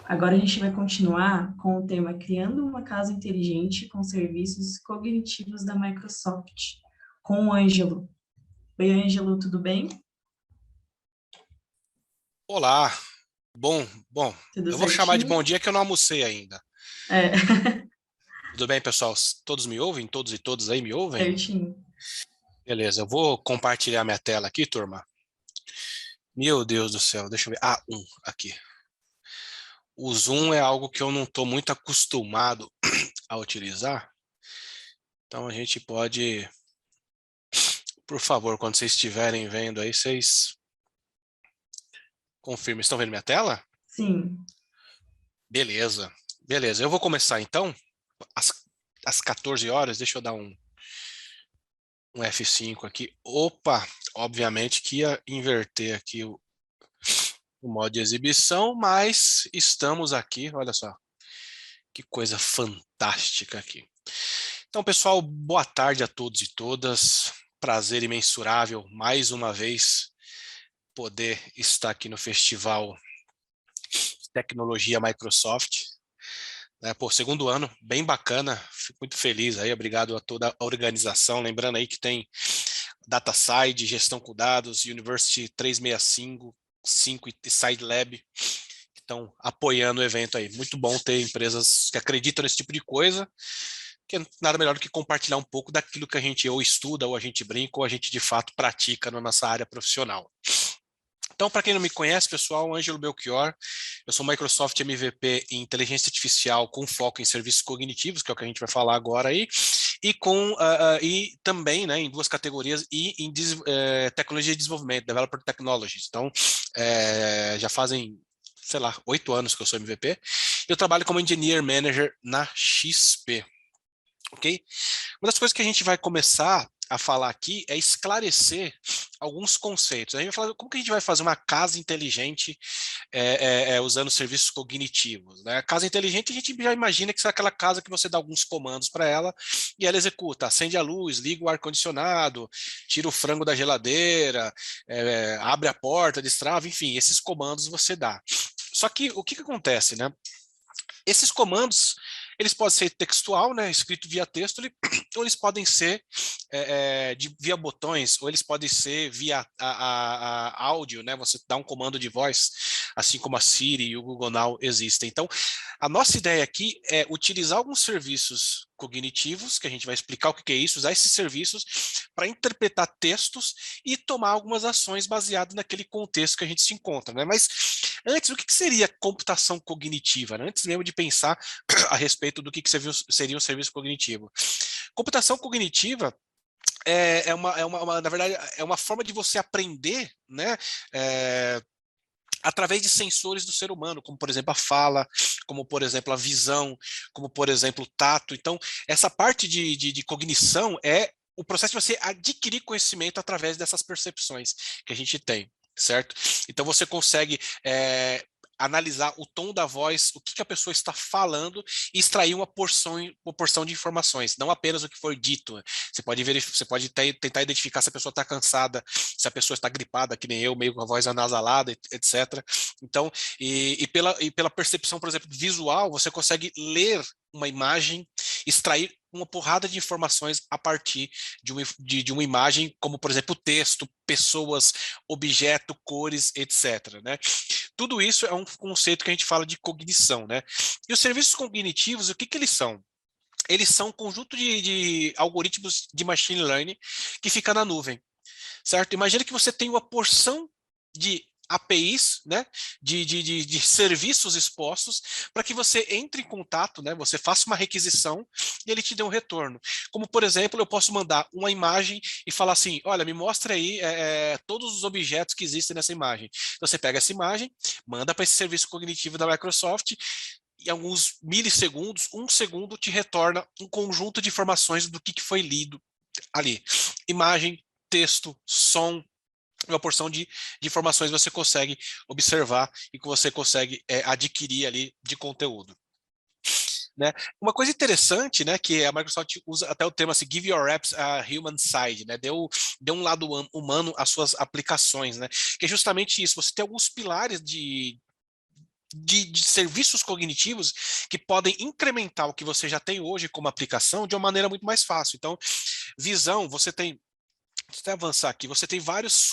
Agora a gente vai continuar com o tema Criando uma Casa Inteligente com Serviços Cognitivos da Microsoft, com o Ângelo. Oi, Ângelo, tudo bem? Olá, bom, Tudo eu vou chamar de certinho? bom dia que eu não almocei ainda. É, Tudo bem, pessoal? Todos me ouvem? Todos e todas aí me ouvem? certinho. Beleza, eu vou compartilhar minha tela aqui, turma. Meu Deus do céu, deixa eu ver. Ah, aqui. O Zoom é algo que eu não estou muito acostumado a utilizar. Então a gente pode, por favor, quando vocês estiverem vendo aí, vocês confirmem. Estão vendo minha tela? Sim, Beleza, beleza. Eu vou começar então, às, às 14 horas, deixa eu dar um F5 aqui. Opa, obviamente que ia inverter aqui o modo de exibição, mas estamos aqui, olha só, que coisa fantástica aqui. Então, pessoal, boa tarde a todos e todas. Prazer imensurável, mais uma vez, poder estar aqui no Festival Tecnologia Microsoft. Pô, segundo ano, bem bacana, fico muito feliz aí, obrigado a toda a organização. Lembrando aí que tem DataSide, gestão com dados, University 365, 5 e Side Lab, que estão apoiando o evento aí. Muito bom ter empresas que acreditam nesse tipo de coisa, que é nada melhor do que compartilhar um pouco daquilo que a gente ou estuda, ou a gente brinca, ou a gente de fato pratica na nossa área profissional. Então, para quem não me conhece, pessoal, Ângelo Belchior, eu sou Microsoft MVP em inteligência artificial com foco em serviços cognitivos, que é o que a gente vai falar agora aí, e também, né, em duas categorias, e em tecnologia de desenvolvimento, Developer Technologies. Então, já fazem, sei lá, 8 anos que eu sou MVP. Eu trabalho como Engineer Manager na XP, ok? Uma das coisas que a gente vai começar a falar aqui é esclarecer alguns conceitos. A gente vai falar como que a gente vai fazer uma casa inteligente usando serviços cognitivos, né? A casa inteligente a gente já imagina que é aquela casa que você dá alguns comandos para ela e ela executa, acende a luz, liga o ar-condicionado, tira o frango da geladeira, abre a porta, destrava, enfim, esses comandos você dá. Só que o que acontece, né? Esses comandos, eles podem ser textual, né, escrito via texto, ou eles podem ser via botões, ou eles podem ser via áudio, né, você dá um comando de voz, assim como a Siri e o Google Now existem. Então, a nossa ideia aqui é utilizar alguns serviços cognitivos, que a gente vai explicar o que é isso, usar esses serviços para interpretar textos e tomar algumas ações baseadas naquele contexto que a gente se encontra, né? Mas antes, o que seria computação cognitiva, né? Antes mesmo de pensar a respeito do que seria um serviço cognitivo. Computação cognitiva na verdade, é uma forma de você aprender, né? Através de sensores do ser humano, como por exemplo a fala, como por exemplo a visão, como por exemplo o tato. Então, essa parte de cognição é o processo de você adquirir conhecimento através dessas percepções que a gente tem, certo? Então você consegue analisar o tom da voz, o que a pessoa está falando e extrair uma porção de informações, não apenas o que foi dito. Você pode tentar identificar se a pessoa está cansada, se a pessoa está gripada, que nem eu, meio com a voz anasalada, etc. Então, e pela percepção, por exemplo, visual, você consegue ler uma imagem, extrair uma porrada de informações a partir de uma imagem, como, por exemplo, texto, pessoas, objeto, cores, etc. Né? Tudo isso é um conceito que a gente fala de cognição. Né? E os serviços cognitivos, o que eles são? Eles são um conjunto de algoritmos de machine learning que fica na nuvem, certo? Imagina que você tem uma porção de APIs, né, de serviços expostos, para que você entre em contato, né, você faça uma requisição e ele te dê um retorno. Como, por exemplo, eu posso mandar uma imagem e falar assim, olha, me mostra aí todos os objetos que existem nessa imagem. Então, você pega essa imagem, manda para esse serviço cognitivo da Microsoft, e alguns milissegundos, um segundo, te retorna um conjunto de informações do que foi lido ali. Imagem, texto, som, uma porção de informações você consegue observar e que você consegue adquirir ali de conteúdo. Né? Uma coisa interessante, né, que a Microsoft usa até o termo assim, give your apps a human side, né, deu um lado humano às suas aplicações, né, que é justamente isso, você tem alguns pilares de serviços cognitivos que podem incrementar o que você já tem hoje como aplicação de uma maneira muito mais fácil. Então, visão, você tem. Deixa eu avançar aqui. Você tem várias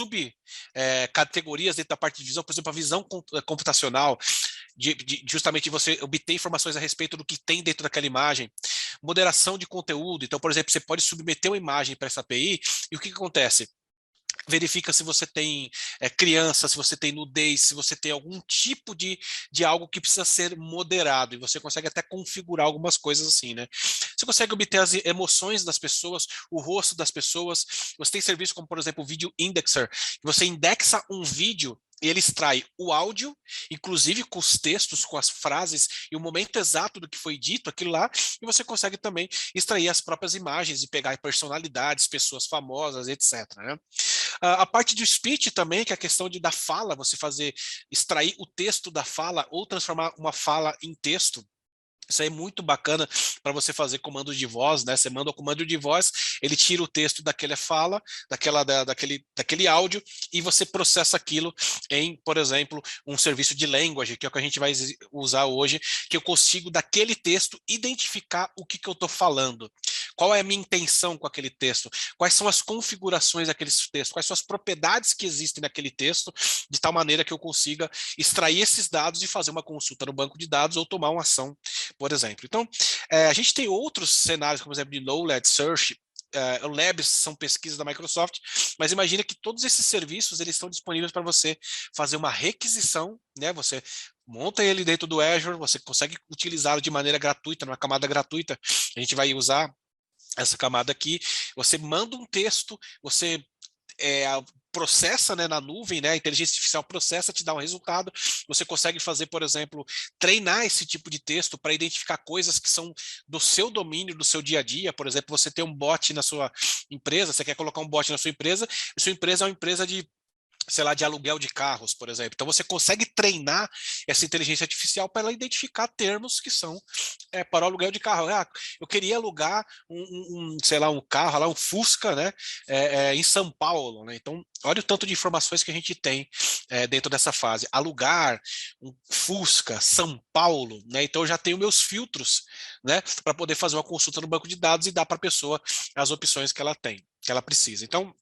categorias dentro da parte de visão, por exemplo, a visão computacional, justamente você obter informações a respeito do que tem dentro daquela imagem. Moderação de conteúdo. Então, por exemplo, você pode submeter uma imagem para essa API e o que acontece? Verifica se você tem criança, se você tem nudez, se você tem algum tipo de algo que precisa ser moderado, e você consegue até configurar algumas coisas assim, né? Você consegue obter as emoções das pessoas, o rosto das pessoas. Você tem serviço como, por exemplo, o Video Indexer, que você indexa um vídeo e ele extrai o áudio, inclusive com os textos, com as frases e o momento exato do que foi dito, aquilo lá, e você consegue também extrair as próprias imagens e pegar personalidades, pessoas famosas, etc, né? A parte do speech também, que é a questão da fala, você extrair o texto da fala ou transformar uma fala em texto. Isso aí é muito bacana para você fazer comandos de voz, né? Você manda o comando de voz, ele tira o texto daquela fala, daquele áudio, e você processa aquilo em, por exemplo, um serviço de language, que é o que a gente vai usar hoje, que eu consigo, daquele texto, identificar o que eu estou falando. Qual é a minha intenção com aquele texto? Quais são as configurações daquele texto? Quais são as propriedades que existem naquele texto, de tal maneira que eu consiga extrair esses dados e fazer uma consulta no banco de dados ou tomar uma ação, por exemplo. Então, a gente tem outros cenários, como por exemplo, de Knowledge Search. O Labs são pesquisas da Microsoft, mas imagina que todos esses serviços eles estão disponíveis para você fazer uma requisição, né? Você monta ele dentro do Azure, você consegue utilizá-lo de maneira gratuita, numa camada gratuita. A gente vai usar essa camada aqui. Você manda um texto, você processa, né, na nuvem, né, a inteligência artificial processa, te dá um resultado, você consegue fazer, por exemplo, treinar esse tipo de texto para identificar coisas que são do seu domínio, do seu dia a dia. Por exemplo, você tem um bot na sua empresa, você quer colocar um bot na sua empresa, e sua empresa é uma empresa de, sei lá, de aluguel de carros, por exemplo. Então você consegue treinar essa inteligência artificial para ela identificar termos que são para o aluguel de carro. Eu queria alugar sei lá, um carro, lá, um Fusca, né, em São Paulo, né? Então, olha o tanto de informações que a gente tem dentro dessa fase. Alugar um Fusca, São Paulo, né? Então eu já tenho meus filtros, né, para poder fazer uma consulta no banco de dados e dar para a pessoa as opções que ela tem, que ela precisa. Então,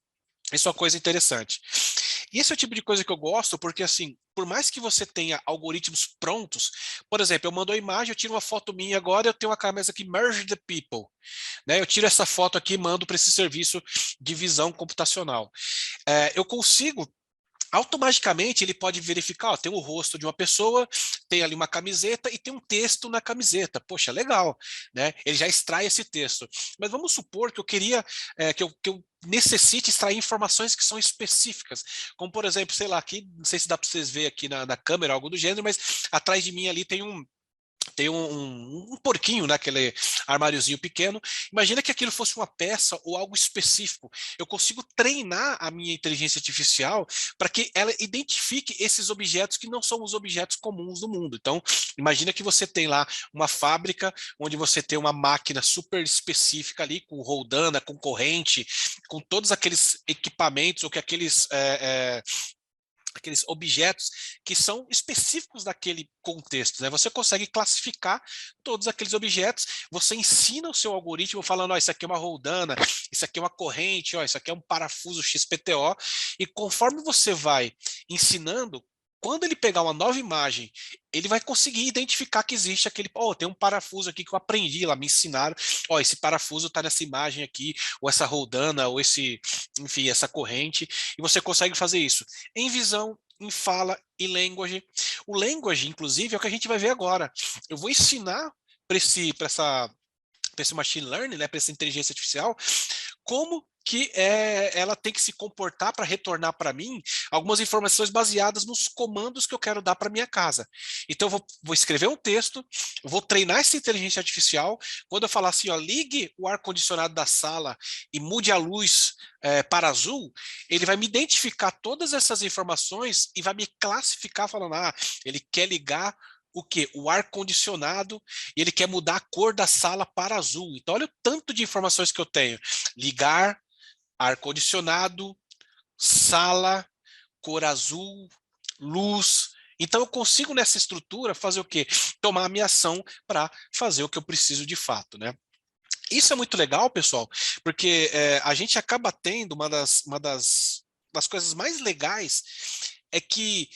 isso é uma coisa interessante. E esse é o tipo de coisa que eu gosto, porque assim, por mais que você tenha algoritmos prontos, por exemplo, eu mando a imagem, eu tiro uma foto minha agora, eu tenho uma camisa aqui, Merge the People, né? Eu tiro essa foto aqui e mando para esse serviço de visão computacional. Eu consigo automaticamente ele pode verificar, ó, tem o rosto de uma pessoa, tem ali uma camiseta e tem um texto na camiseta. Poxa, legal, né? Ele já extrai esse texto. Mas vamos supor que eu queria, que eu necessite extrair informações que são específicas, como por exemplo, sei lá, aqui, não sei se dá para vocês verem aqui na câmera, algo do gênero, mas atrás de mim ali tem um porquinho, né, aquele armáriozinho pequeno. Imagina que aquilo fosse uma peça ou algo específico. Eu consigo treinar a minha inteligência artificial para que ela identifique esses objetos que não são os objetos comuns do mundo. Então, imagina que você tem lá uma fábrica onde você tem uma máquina super específica ali, com roldana, com corrente, com todos aqueles equipamentos ou que aqueles objetos que são específicos daquele contexto, né? Você consegue classificar todos aqueles objetos, você ensina o seu algoritmo falando, ó, isso aqui é uma roldana, isso aqui é uma corrente, ó, isso aqui é um parafuso XPTO, e conforme você vai ensinando, quando ele pegar uma nova imagem, ele vai conseguir identificar que existe aquele, ó, tem um parafuso aqui que eu aprendi lá, me ensinaram, ó, esse parafuso está nessa imagem aqui, ou essa roldana, ou enfim, essa corrente, e você consegue fazer isso em visão, em fala e language. O language, inclusive, é o que a gente vai ver agora. Eu vou ensinar para esse machine learning, né, para essa inteligência artificial, como que ela tem que se comportar para retornar para mim algumas informações baseadas nos comandos que eu quero dar para minha casa. Então eu vou escrever um texto, vou treinar essa inteligência artificial, quando eu falar assim, ó, ligue o ar-condicionado da sala e mude a luz para azul, ele vai me identificar todas essas informações e vai me classificar falando, ele quer ligar o que? O ar-condicionado, e ele quer mudar a cor da sala para azul. Então, olha o tanto de informações que eu tenho. Ligar, ar-condicionado, sala, cor azul, luz, Então eu consigo nessa estrutura fazer o quê? Tomar a minha ação para fazer o que eu preciso de fato, né? Isso é muito legal, pessoal, porque a gente acaba tendo das coisas mais legais é que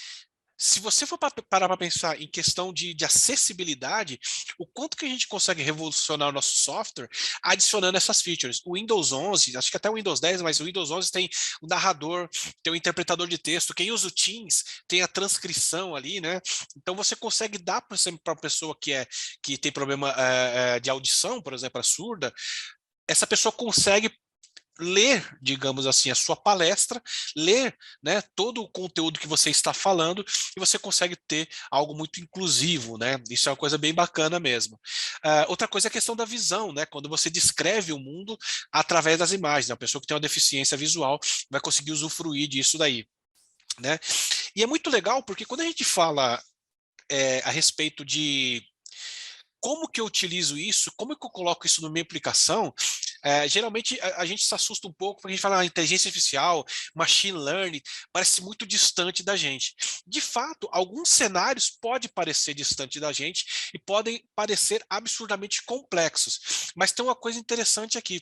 se você for parar para pensar em questão de acessibilidade, o quanto que a gente consegue revolucionar o nosso software adicionando essas features. O Windows 11, acho que até o Windows 10, mas o Windows 11 tem o narrador, tem o interpretador de texto. Quem usa o Teams tem a transcrição ali, né? Então você consegue dar, por exemplo, para uma pessoa que tem problema de audição, por exemplo, a surda, essa pessoa consegue ler, digamos assim, a sua palestra, ler, né, todo o conteúdo que você está falando e você consegue ter algo muito inclusivo, né? Isso é uma coisa bem bacana mesmo. Outra coisa é a questão da visão, né? Quando você descreve o mundo através das imagens, né? A pessoa que tem uma deficiência visual vai conseguir usufruir disso daí, né? E é muito legal porque quando a gente fala a respeito de como que eu utilizo isso, como que eu coloco isso na minha aplicação, geralmente a gente se assusta um pouco porque a gente fala inteligência artificial, machine learning, parece muito distante da gente. De fato, alguns cenários podem parecer distante da gente e podem parecer absurdamente complexos, mas tem uma coisa interessante aqui.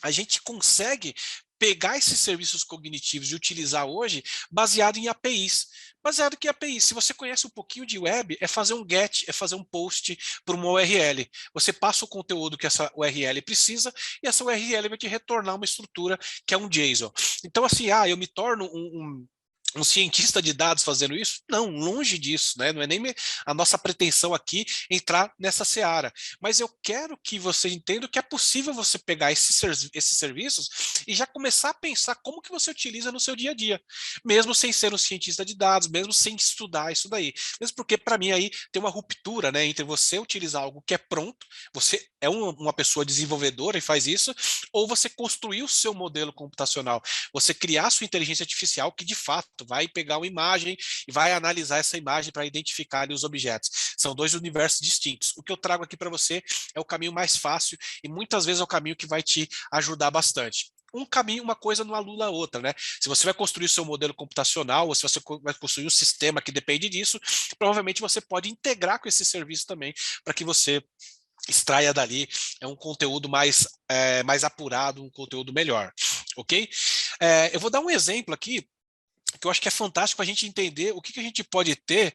A gente consegue pegar esses serviços cognitivos e utilizar hoje baseado em APIs. Baseado em APIs. Se você conhece um pouquinho de web, é fazer um GET, é fazer um POST para uma URL. Você passa o conteúdo que essa URL precisa e essa URL vai te retornar uma estrutura que é um JSON. Então, assim, eu me torno um cientista de dados fazendo isso? Não, longe disso, né? Não é nem a nossa pretensão aqui entrar nessa seara. Mas eu quero que você entenda que é possível você pegar esses serviços e já começar a pensar como que você utiliza no seu dia a dia, mesmo sem ser um cientista de dados, mesmo sem estudar isso daí. Mesmo porque, para mim, aí tem uma ruptura, né, entre você utilizar algo que é pronto, você é uma pessoa desenvolvedora e faz isso, ou você construir o seu modelo computacional, você criar sua inteligência artificial que, de fato, vai pegar uma imagem e vai analisar essa imagem para identificar ali os objetos. São dois universos distintos. O que eu trago aqui para você é o caminho mais fácil e muitas vezes é o caminho que vai te ajudar bastante. Um caminho, uma coisa não anula a outra, né? Se você vai construir o seu modelo computacional ou se você vai construir um sistema que depende disso, provavelmente você pode integrar com esse serviço também para que você extraia dali um conteúdo mais apurado, um conteúdo melhor, ok? Eu vou dar um exemplo aqui que eu acho que é fantástico para a gente entender o que a gente pode ter,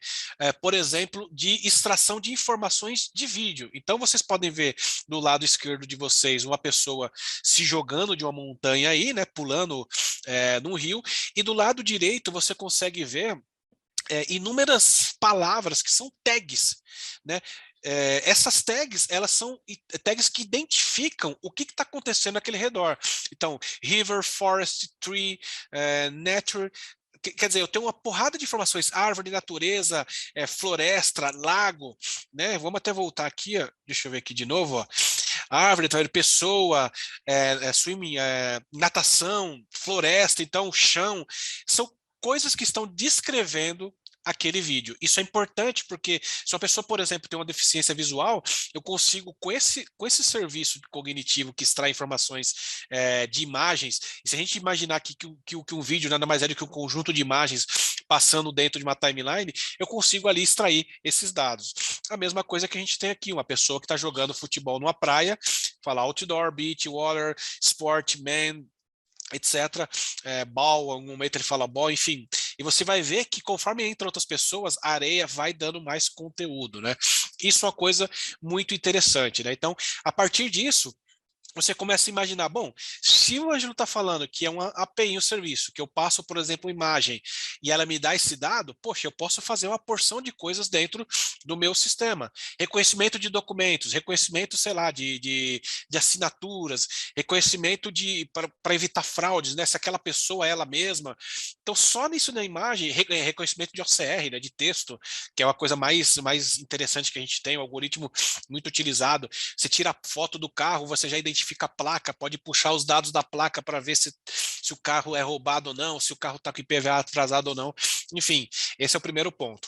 por exemplo, de extração de informações de vídeo. Então, vocês podem ver do lado esquerdo de vocês uma pessoa se jogando de uma montanha aí, né, pulando num rio, e do lado direito você consegue ver inúmeras palavras que são tags, né? Essas tags, elas são tags que identificam o que está acontecendo naquele redor. Então, river, forest, tree, nature. Quer dizer, eu tenho uma porrada de informações, árvore, natureza, floresta, lago, né? Vamos até voltar aqui, ó. Deixa eu ver aqui de novo, ó. Árvore, pessoa, swimming, natação, floresta, então, chão, são coisas que estão descrevendo aquele vídeo. Isso é importante porque se uma pessoa, por exemplo, tem uma deficiência visual, eu consigo, com esse serviço cognitivo que extrai informações de imagens, e se a gente imaginar que um vídeo nada mais é do que um conjunto de imagens passando dentro de uma timeline, eu consigo ali extrair esses dados. A mesma coisa que a gente tem aqui, uma pessoa que está jogando futebol numa praia, fala outdoor, beach, water, sport, man, etc. Ball, em algum momento ele fala ball, enfim. E você vai ver que conforme entra outras pessoas, a areia vai dando mais conteúdo, né? Isso é uma coisa muito interessante, né? Então, a partir disso, você começa a imaginar, bom, se o Ângelo está falando que é uma API, um serviço, que eu passo, por exemplo, imagem, e ela me dá esse dado, poxa, eu posso fazer uma porção de coisas dentro do meu sistema. Reconhecimento de documentos, reconhecimento, sei lá, de assinaturas, reconhecimento para evitar fraudes, né? Se aquela pessoa é ela mesma. Então, só nisso na imagem, reconhecimento de OCR, né, de texto, que é uma coisa mais interessante que a gente tem, um algoritmo muito utilizado. Você tira a foto do carro, você já identifica a placa, pode puxar os dados da placa para ver se o carro é roubado ou não, se o carro está com IPVA atrasado ou não. Enfim, esse é o primeiro ponto.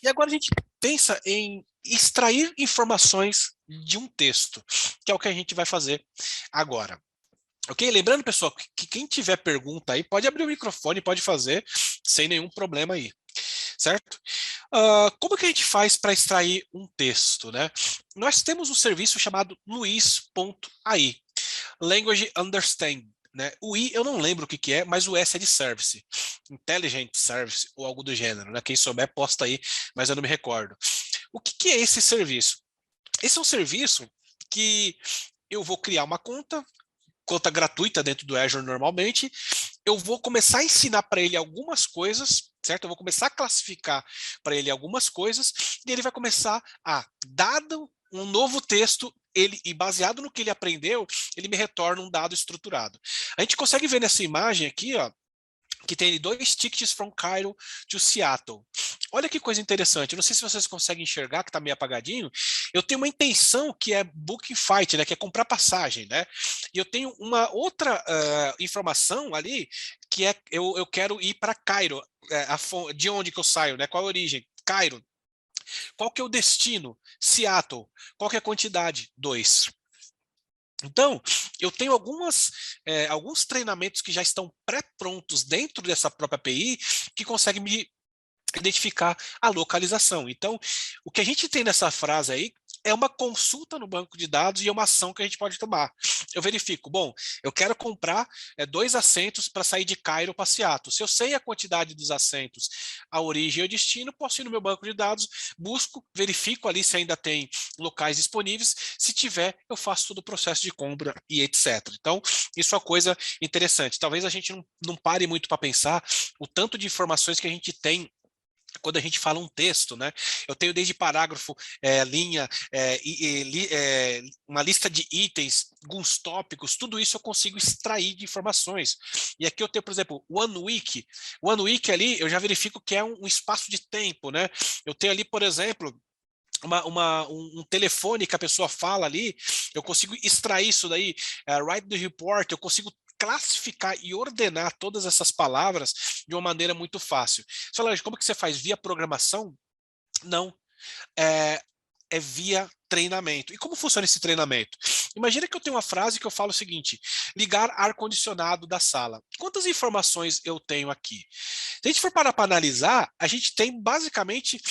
E agora a gente pensa em extrair informações de um texto, que é o que a gente vai fazer agora. Ok? Lembrando, pessoal, que quem tiver pergunta aí, pode abrir o microfone, pode fazer, sem nenhum problema aí. certo? Como que a gente faz para extrair um texto, né? Nós temos um serviço chamado Luiz.ai, Language Understand. Né? O I eu não lembro o que, que é, mas o S é de Service, Intelligent Service ou algo do gênero. Né? Quem souber posta aí, mas eu não me recordo. O que, que é esse serviço? Esse é um serviço que eu vou criar uma conta gratuita dentro do Azure normalmente, eu vou começar a ensinar para ele algumas coisas, certo? Eu vou começar a classificar para ele algumas coisas, e ele vai começar a, dado um novo texto, e baseado no que ele aprendeu, ele me retorna um dado estruturado. A gente consegue ver nessa imagem aqui, ó, que tem 2 tickets from Cairo to Seattle. Olha que coisa interessante, eu não sei se vocês conseguem enxergar, que está meio apagadinho, eu tenho uma intenção que é booking flight, né, que é comprar passagem, né, e eu tenho uma outra informação ali, que é, eu quero ir para Cairo, de onde que eu saio, né, qual a origem? Cairo. Qual que é o destino? Seattle. Qual que é a quantidade? 2. Então, eu tenho alguns treinamentos que já estão pré-prontos dentro dessa própria API que conseguem me identificar a localização. Então, o que a gente tem nessa frase aí é uma consulta no banco de dados e é uma ação que a gente pode tomar. Eu verifico, bom, eu quero comprar 2 assentos para sair de Cairo para Seattle. Se eu sei a quantidade dos assentos, a origem e o destino, posso ir no meu banco de dados, busco, verifico ali se ainda tem locais disponíveis. Se tiver, eu faço todo o processo de compra e etc. Então, isso é uma coisa interessante. Talvez a gente não pare muito para pensar o tanto de informações que a gente tem quando a gente fala um texto, né? Eu tenho desde parágrafo, linha, uma lista de itens, alguns tópicos, tudo isso eu consigo extrair de informações. E aqui eu tenho, por exemplo, One Week. One Week ali, eu já verifico que é um espaço de tempo, né? Eu tenho ali, por exemplo, um telefone que a pessoa fala ali, eu consigo extrair isso daí, write the report, eu consigo classificar e ordenar todas essas palavras de uma maneira muito fácil. Você fala, como que você faz? Via programação? Não. É via treinamento. E como funciona esse treinamento? Imagina que eu tenho uma frase que eu falo o seguinte: ligar ar-condicionado da sala. Quantas informações eu tenho aqui? Se a gente for parar para analisar, a gente tem basicamente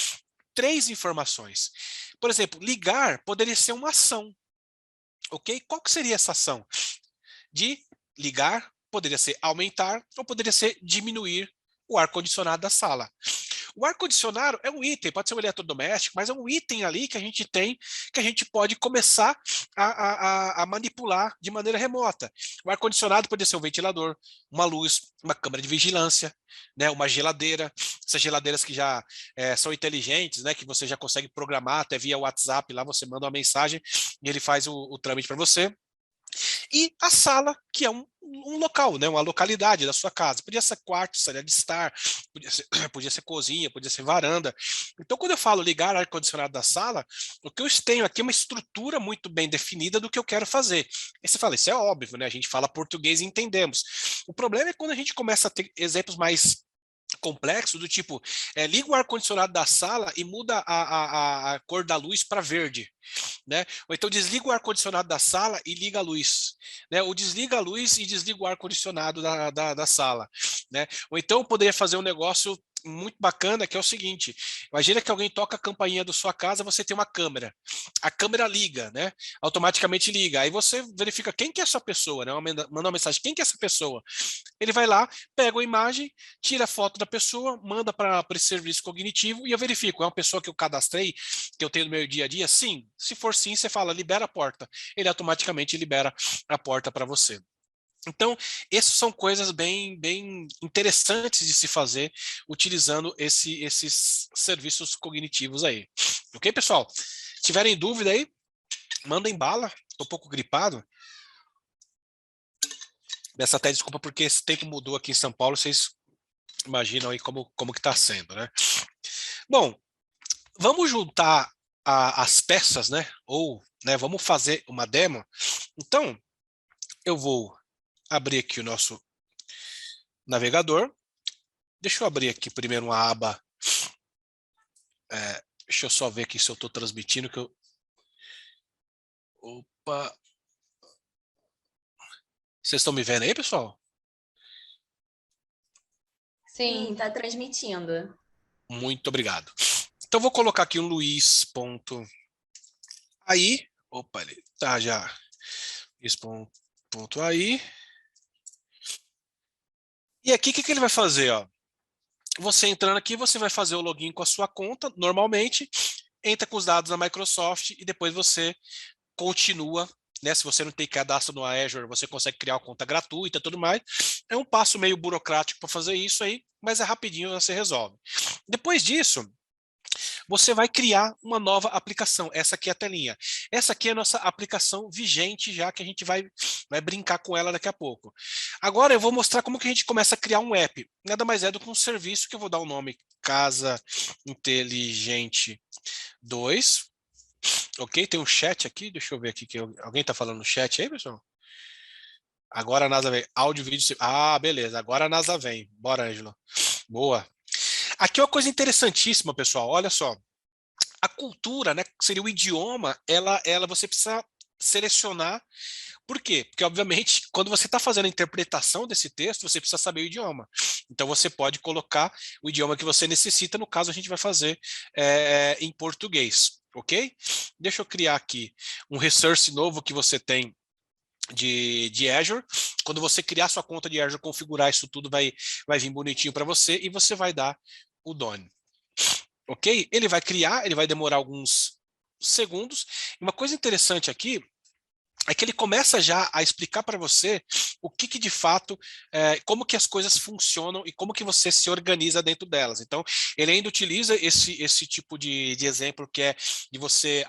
3 informações. Por exemplo, ligar poderia ser uma ação. Ok? Qual que seria essa ação? De ligar, poderia ser aumentar ou poderia ser diminuir o ar-condicionado da sala. O ar-condicionado é um item, pode ser um eletrodoméstico, mas é um item ali que a gente tem, que a gente pode começar a manipular de maneira remota. O ar-condicionado pode ser um ventilador, uma luz, uma câmera de vigilância, né, uma geladeira, essas geladeiras que já são inteligentes, né, que você já consegue programar até via WhatsApp, lá você manda uma mensagem e ele faz o trâmite para você. E a sala, que é um local, né, uma localidade da sua casa. Podia ser quarto, sala de estar, podia ser cozinha, podia ser varanda. Então, quando eu falo ligar ar-condicionado da sala, o que eu tenho aqui é uma estrutura muito bem definida do que eu quero fazer. E você fala, isso é óbvio, né? A gente fala português e entendemos. O problema é quando a gente começa a ter exemplos mais complexo, do tipo, liga o ar-condicionado da sala e muda a cor da luz para verde, né? Ou então desliga o ar-condicionado da sala e liga a luz, né? Ou desliga a luz e desliga o ar-condicionado da sala, né? Ou então eu poderia fazer um negócio muito bacana, que é o seguinte: imagina que alguém toca a campainha da sua casa, você tem uma câmera, a câmera liga, né? Automaticamente liga, aí você verifica quem que é essa pessoa, né? Manda uma mensagem, quem que é essa pessoa? Ele vai lá, pega a imagem, tira a foto da pessoa, manda para esse serviço cognitivo e eu verifico, é uma pessoa que eu cadastrei, que eu tenho no meu dia a dia? Sim. Se for sim, você fala, libera a porta. Ele automaticamente libera a porta para você. Então, essas são coisas bem interessantes de se fazer utilizando esses serviços cognitivos aí. Ok, pessoal? Se tiverem dúvida aí, mandem bala. Estou um pouco gripado. Peço até desculpa porque esse tempo mudou aqui em São Paulo, vocês imaginam aí como que está sendo, né? Bom, vamos juntar as peças, né? Ou, né, vamos fazer uma demo. Então, eu vou abrir aqui o nosso navegador. Deixa eu abrir aqui primeiro uma aba. Deixa eu só ver aqui se eu estou transmitindo. Opa! Vocês estão me vendo aí, pessoal? Sim, tá transmitindo. Muito obrigado. Então, vou colocar aqui um Luiz. Aí, opa, ele tá já. Luiz ponto aí. E aqui, o que ele vai fazer, ó? Você entrando aqui, você vai fazer o login com a sua conta, normalmente, entra com os dados da Microsoft e depois você continua, né? Se você não tem cadastro no Azure, você consegue criar uma conta gratuita e tudo mais. É um passo meio burocrático para fazer isso aí, mas é rapidinho, você resolve. Depois disso, você vai criar uma nova aplicação. Essa aqui é a telinha. Essa aqui é a nossa aplicação vigente, já que a gente vai brincar com ela daqui a pouco. Agora eu vou mostrar como que a gente começa a criar um app. Nada mais é do que um serviço que eu vou dar o nome Casa Inteligente 2. Ok, tem um chat aqui, deixa eu ver aqui, alguém está falando no chat aí, pessoal? Agora a NASA vem, áudio, vídeo, beleza, agora a NASA vem, bora, Ângelo. Boa. Aqui é uma coisa interessantíssima, pessoal, olha só. A cultura, né, que seria o idioma, ela você precisa selecionar. Por quê? Porque, obviamente, quando você está fazendo a interpretação desse texto, você precisa saber o idioma. Então, você pode colocar o idioma que você necessita. No caso, a gente vai fazer em português, ok? Deixa eu criar aqui um resource novo que você tem de Azure. Quando você criar sua conta de Azure, configurar isso tudo, vai vir bonitinho para você e você vai dar o done. Ok? Ele vai criar, ele vai demorar alguns segundos. Uma coisa interessante aqui é que ele começa já a explicar para você o que de fato, como que as coisas funcionam e como que você se organiza dentro delas. Então, ele ainda utiliza esse tipo de exemplo que é de você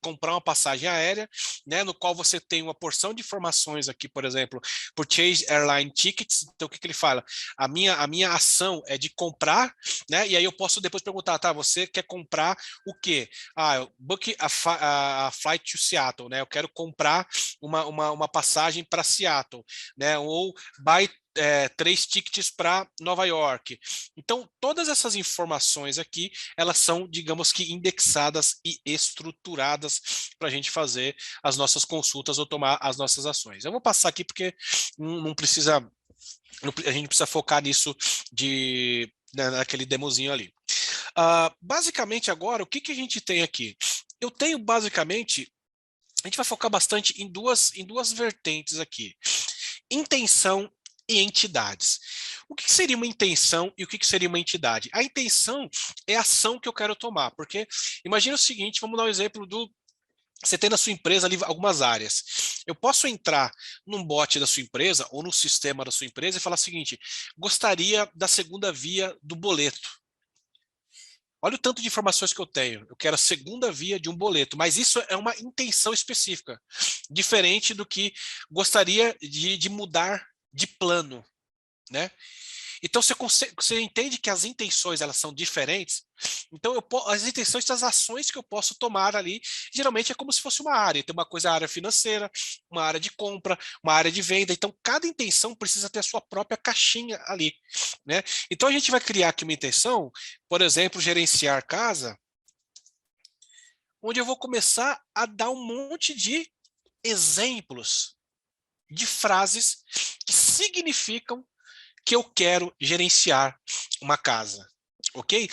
comprar uma passagem aérea, né, no qual você tem uma porção de informações aqui, por exemplo, Purchase Airline Tickets. Então, o que ele fala? A minha ação é de comprar, né, e aí eu posso depois perguntar, tá, você quer comprar o quê? Eu book a flight to Seattle, né, eu quero comprar uma passagem para Seattle, né? Ou buy 3 tickets para Nova York. Então, todas essas informações aqui, elas são, digamos que, indexadas e estruturadas para a gente fazer as nossas consultas ou tomar as nossas ações. Eu vou passar aqui porque não precisa, a gente precisa focar nisso naquele demozinho ali. Basicamente agora, o que a gente tem aqui? Eu tenho basicamente, a gente vai focar bastante em duas vertentes aqui. Intenção e entidades. O que seria uma intenção e o que seria uma entidade? A intenção é a ação que eu quero tomar, porque imagina o seguinte, vamos dar um exemplo você tem na sua empresa ali algumas áreas. Eu posso entrar num bot da sua empresa ou no sistema da sua empresa e falar o seguinte, gostaria da segunda via do boleto. Olha o tanto de informações que eu tenho. Eu quero a segunda via de um boleto, mas isso é uma intenção específica, diferente do que gostaria de mudar de plano, né? Então você entende que as intenções elas são diferentes. Então as intenções das ações que eu posso tomar ali, geralmente é como se fosse uma área. Tem uma coisa a área financeira, uma área de compra, uma área de venda. Então cada intenção precisa ter a sua própria caixinha ali, né? Então a gente vai criar aqui uma intenção, por exemplo, gerenciar casa, onde eu vou começar a dar um monte de exemplos de frases que significam que eu quero gerenciar uma casa, ok?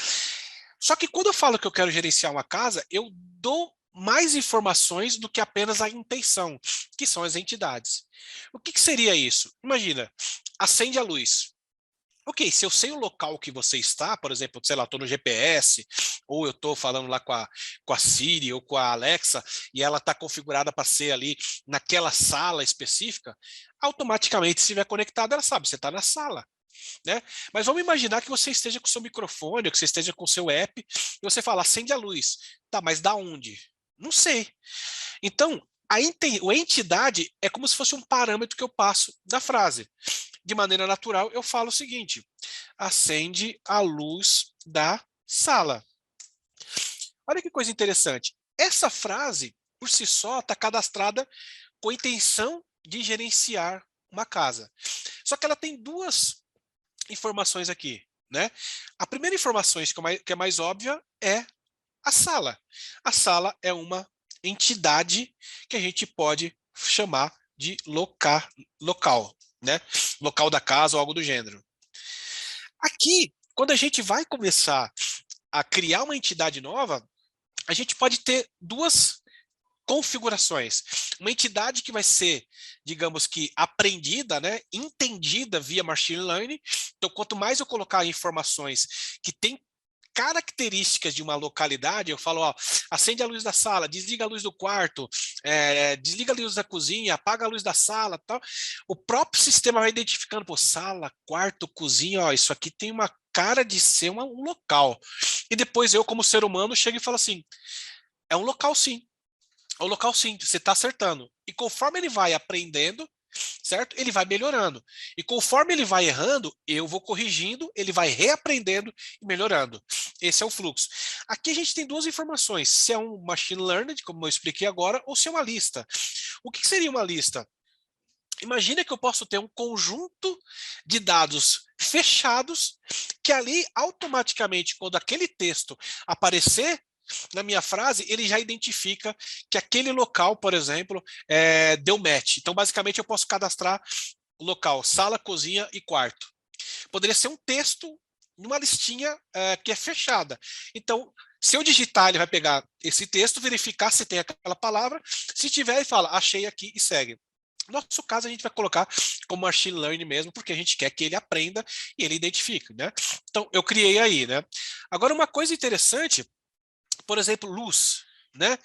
Só que quando eu falo que eu quero gerenciar uma casa, eu dou mais informações do que apenas a intenção, que são as entidades. O que seria isso? Imagina, acende a luz. Ok, se eu sei o local que você está, por exemplo, sei lá, estou no GPS, ou eu estou falando lá com a Siri ou com a Alexa, e ela está configurada para ser ali naquela sala específica, automaticamente, se estiver conectada, ela sabe, você está na sala. Né? Mas vamos imaginar que você esteja com o seu microfone, ou que você esteja com o seu app, e você fala, acende a luz. Tá, mas da onde? Não sei. Então, a entidade é como se fosse um parâmetro que eu passo da frase. De maneira natural, eu falo o seguinte, acende a luz da sala. Olha que coisa interessante. Essa frase, por si só, está cadastrada com a intenção de gerenciar uma casa. Só que ela tem duas informações aqui, né? A primeira informação que é mais óbvia é a sala. A sala é uma entidade que a gente pode chamar de local, né? Local da casa ou algo do gênero. Aqui, quando a gente vai começar a criar uma entidade nova, a gente pode ter duas configurações. Uma entidade que vai ser, digamos que, aprendida, né, entendida via machine learning. Então, quanto mais eu colocar informações que têm características de uma localidade, eu falo, ó, acende a luz da sala, desliga a luz do quarto, desliga a luz da cozinha, apaga a luz da sala, tal. O próprio sistema vai identificando, pô, sala, quarto, cozinha, ó, isso aqui tem uma cara de ser um local. E depois eu, como ser humano, chego e falo assim, é um local sim. É um local sim, você está acertando. E conforme ele vai aprendendo, certo? Ele vai melhorando. E conforme ele vai errando, eu vou corrigindo, ele vai reaprendendo e melhorando. Esse é o fluxo. Aqui a gente tem duas informações, se é um machine learning, como eu expliquei agora, ou se é uma lista. O que seria uma lista? Imagina que eu posso ter um conjunto de dados fechados, que ali automaticamente, quando aquele texto aparecer na minha frase, ele já identifica que aquele local, por exemplo, deu match. Então, basicamente, eu posso cadastrar o local, sala, cozinha e quarto. Poderia ser um texto numa listinha que é fechada. Então, se eu digitar, ele vai pegar esse texto, verificar se tem aquela palavra. Se tiver, ele fala, achei aqui e segue. No nosso caso, a gente vai colocar como machine learning mesmo, porque a gente quer que ele aprenda e ele identifique, né? Então, eu criei aí, né? Agora, uma coisa interessante, por exemplo, luz, né?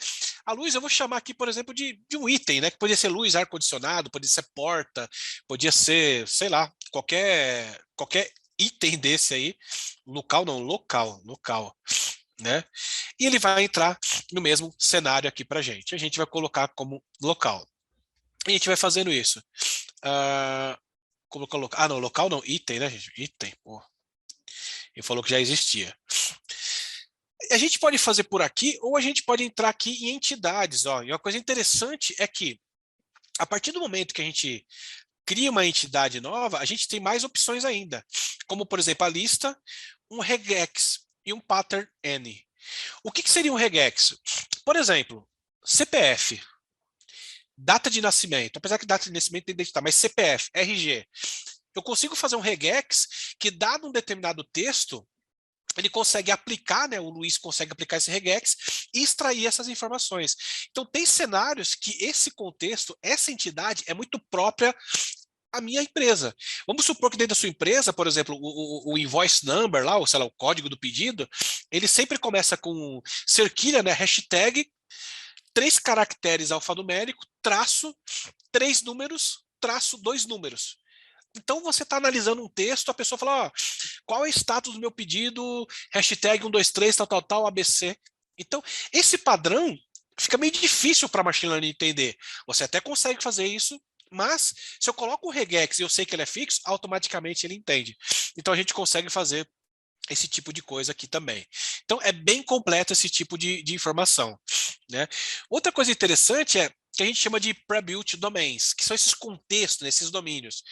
A luz eu vou chamar aqui, por exemplo, de um item, né? Que podia ser luz, ar-condicionado, podia ser porta, podia ser, sei lá, qualquer item desse aí. Local não, local, né? E ele vai entrar no mesmo cenário aqui para gente. A gente vai colocar como local. E a gente vai fazendo isso. Como colocar? Ah, não, local não, item, né, gente? Item, pô. Ele falou que já existia. A gente pode fazer por aqui, ou a gente pode entrar aqui em entidades. Ó. E uma coisa interessante é que, a partir do momento que a gente cria uma entidade nova, a gente tem mais opções ainda. Como, por exemplo, a lista, um regex e um pattern n. O que seria um regex? Por exemplo, CPF, data de nascimento, apesar que data de nascimento tem que identificar, mas CPF, RG. Eu consigo fazer um regex que, dado um determinado texto, ele consegue aplicar, né, o Luiz consegue aplicar esse regex e extrair essas informações. Então, tem cenários que esse contexto, essa entidade é muito própria à minha empresa. Vamos supor que dentro da sua empresa, por exemplo, o invoice number lá, ou sei lá, o código do pedido, ele sempre começa com cerquilha, né, hashtag, 3 caracteres alfanumérico, traço, 3 números, traço, 2 números. Então você está analisando um texto, a pessoa fala, ó, qual é o status do meu pedido, hashtag 123, tal, ABC. Então, esse padrão fica meio difícil para a machine learning entender. Você até consegue fazer isso, mas se eu coloco o regex e eu sei que ele é fixo, automaticamente ele entende. Então a gente consegue fazer esse tipo de coisa aqui também. Então é bem completo esse tipo de informação, né? Outra coisa interessante é que a gente chama de pre-built domains, que são esses contextos, esses domínios.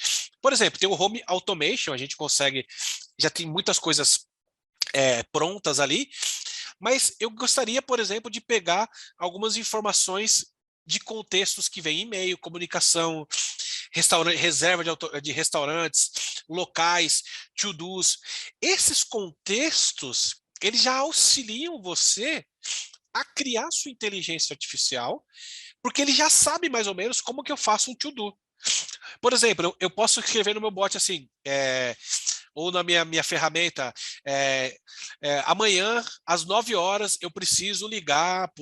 Por exemplo, tem o Home Automation, a gente consegue, já tem muitas coisas prontas ali, mas eu gostaria, por exemplo, de pegar algumas informações de contextos que vem e-mail, comunicação, reserva de restaurantes, locais, to-dos. Esses contextos, eles já auxiliam você a criar sua inteligência artificial, porque ele já sabe mais ou menos como que eu faço um to-do. Por exemplo, eu posso escrever no meu bot assim, ou na minha ferramenta, amanhã, às 9 horas, eu preciso ligar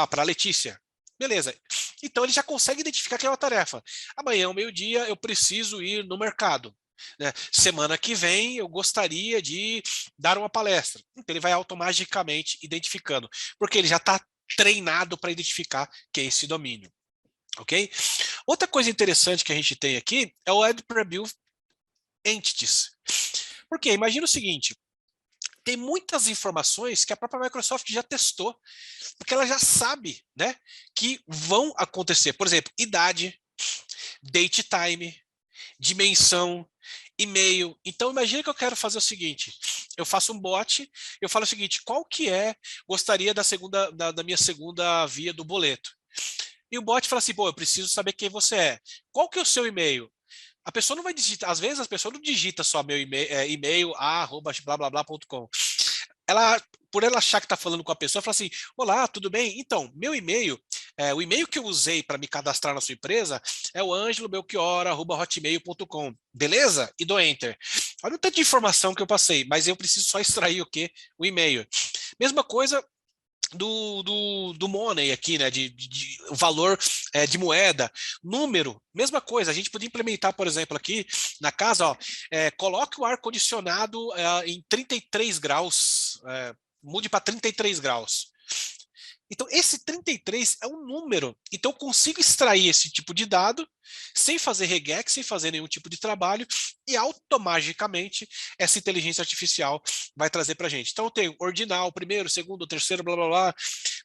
para a Letícia. Beleza. Então ele já consegue identificar que é uma tarefa. Amanhã, ao meio-dia, eu preciso ir no mercado. Né? Semana que vem, eu gostaria de dar uma palestra. Então ele vai automaticamente identificando, porque ele já está treinado para identificar que é esse domínio. Ok? Outra coisa interessante que a gente tem aqui é o Add Preview Entities. Por quê? Imagina o seguinte, tem muitas informações que a própria Microsoft já testou, porque ela já sabe, né, que vão acontecer. Por exemplo, idade, date time, dimensão, e-mail. Então, imagina que eu quero fazer o seguinte, eu faço um bot, eu falo o seguinte, qual que gostaria da minha segunda via do boleto? E o bot fala assim, pô, eu preciso saber quem você é. Qual que é o seu e-mail? A pessoa não vai digitar, às vezes a pessoa não digita só meu e-mail, e-mail @blá blá blá.com. por ela achar que está falando com a pessoa, fala assim, olá, tudo bem? Então, meu e-mail, o e-mail que eu usei para me cadastrar na sua empresa é o angelobelchior@hotmail.com, beleza? E dou enter. Olha o tanto de informação que eu passei, mas eu preciso só extrair o quê? O e-mail. Mesma coisa do money aqui, né, de valor de moeda, número, mesma coisa, a gente podia implementar, por exemplo, aqui na casa, ó, coloque o ar-condicionado em 33 graus, mude para 33 graus. Então, esse 33 é um número. Então, eu consigo extrair esse tipo de dado sem fazer regex, sem fazer nenhum tipo de trabalho, e automaticamente essa inteligência artificial vai trazer para a gente. Então, eu tenho ordinal, primeiro, segundo, terceiro, blá, blá, blá,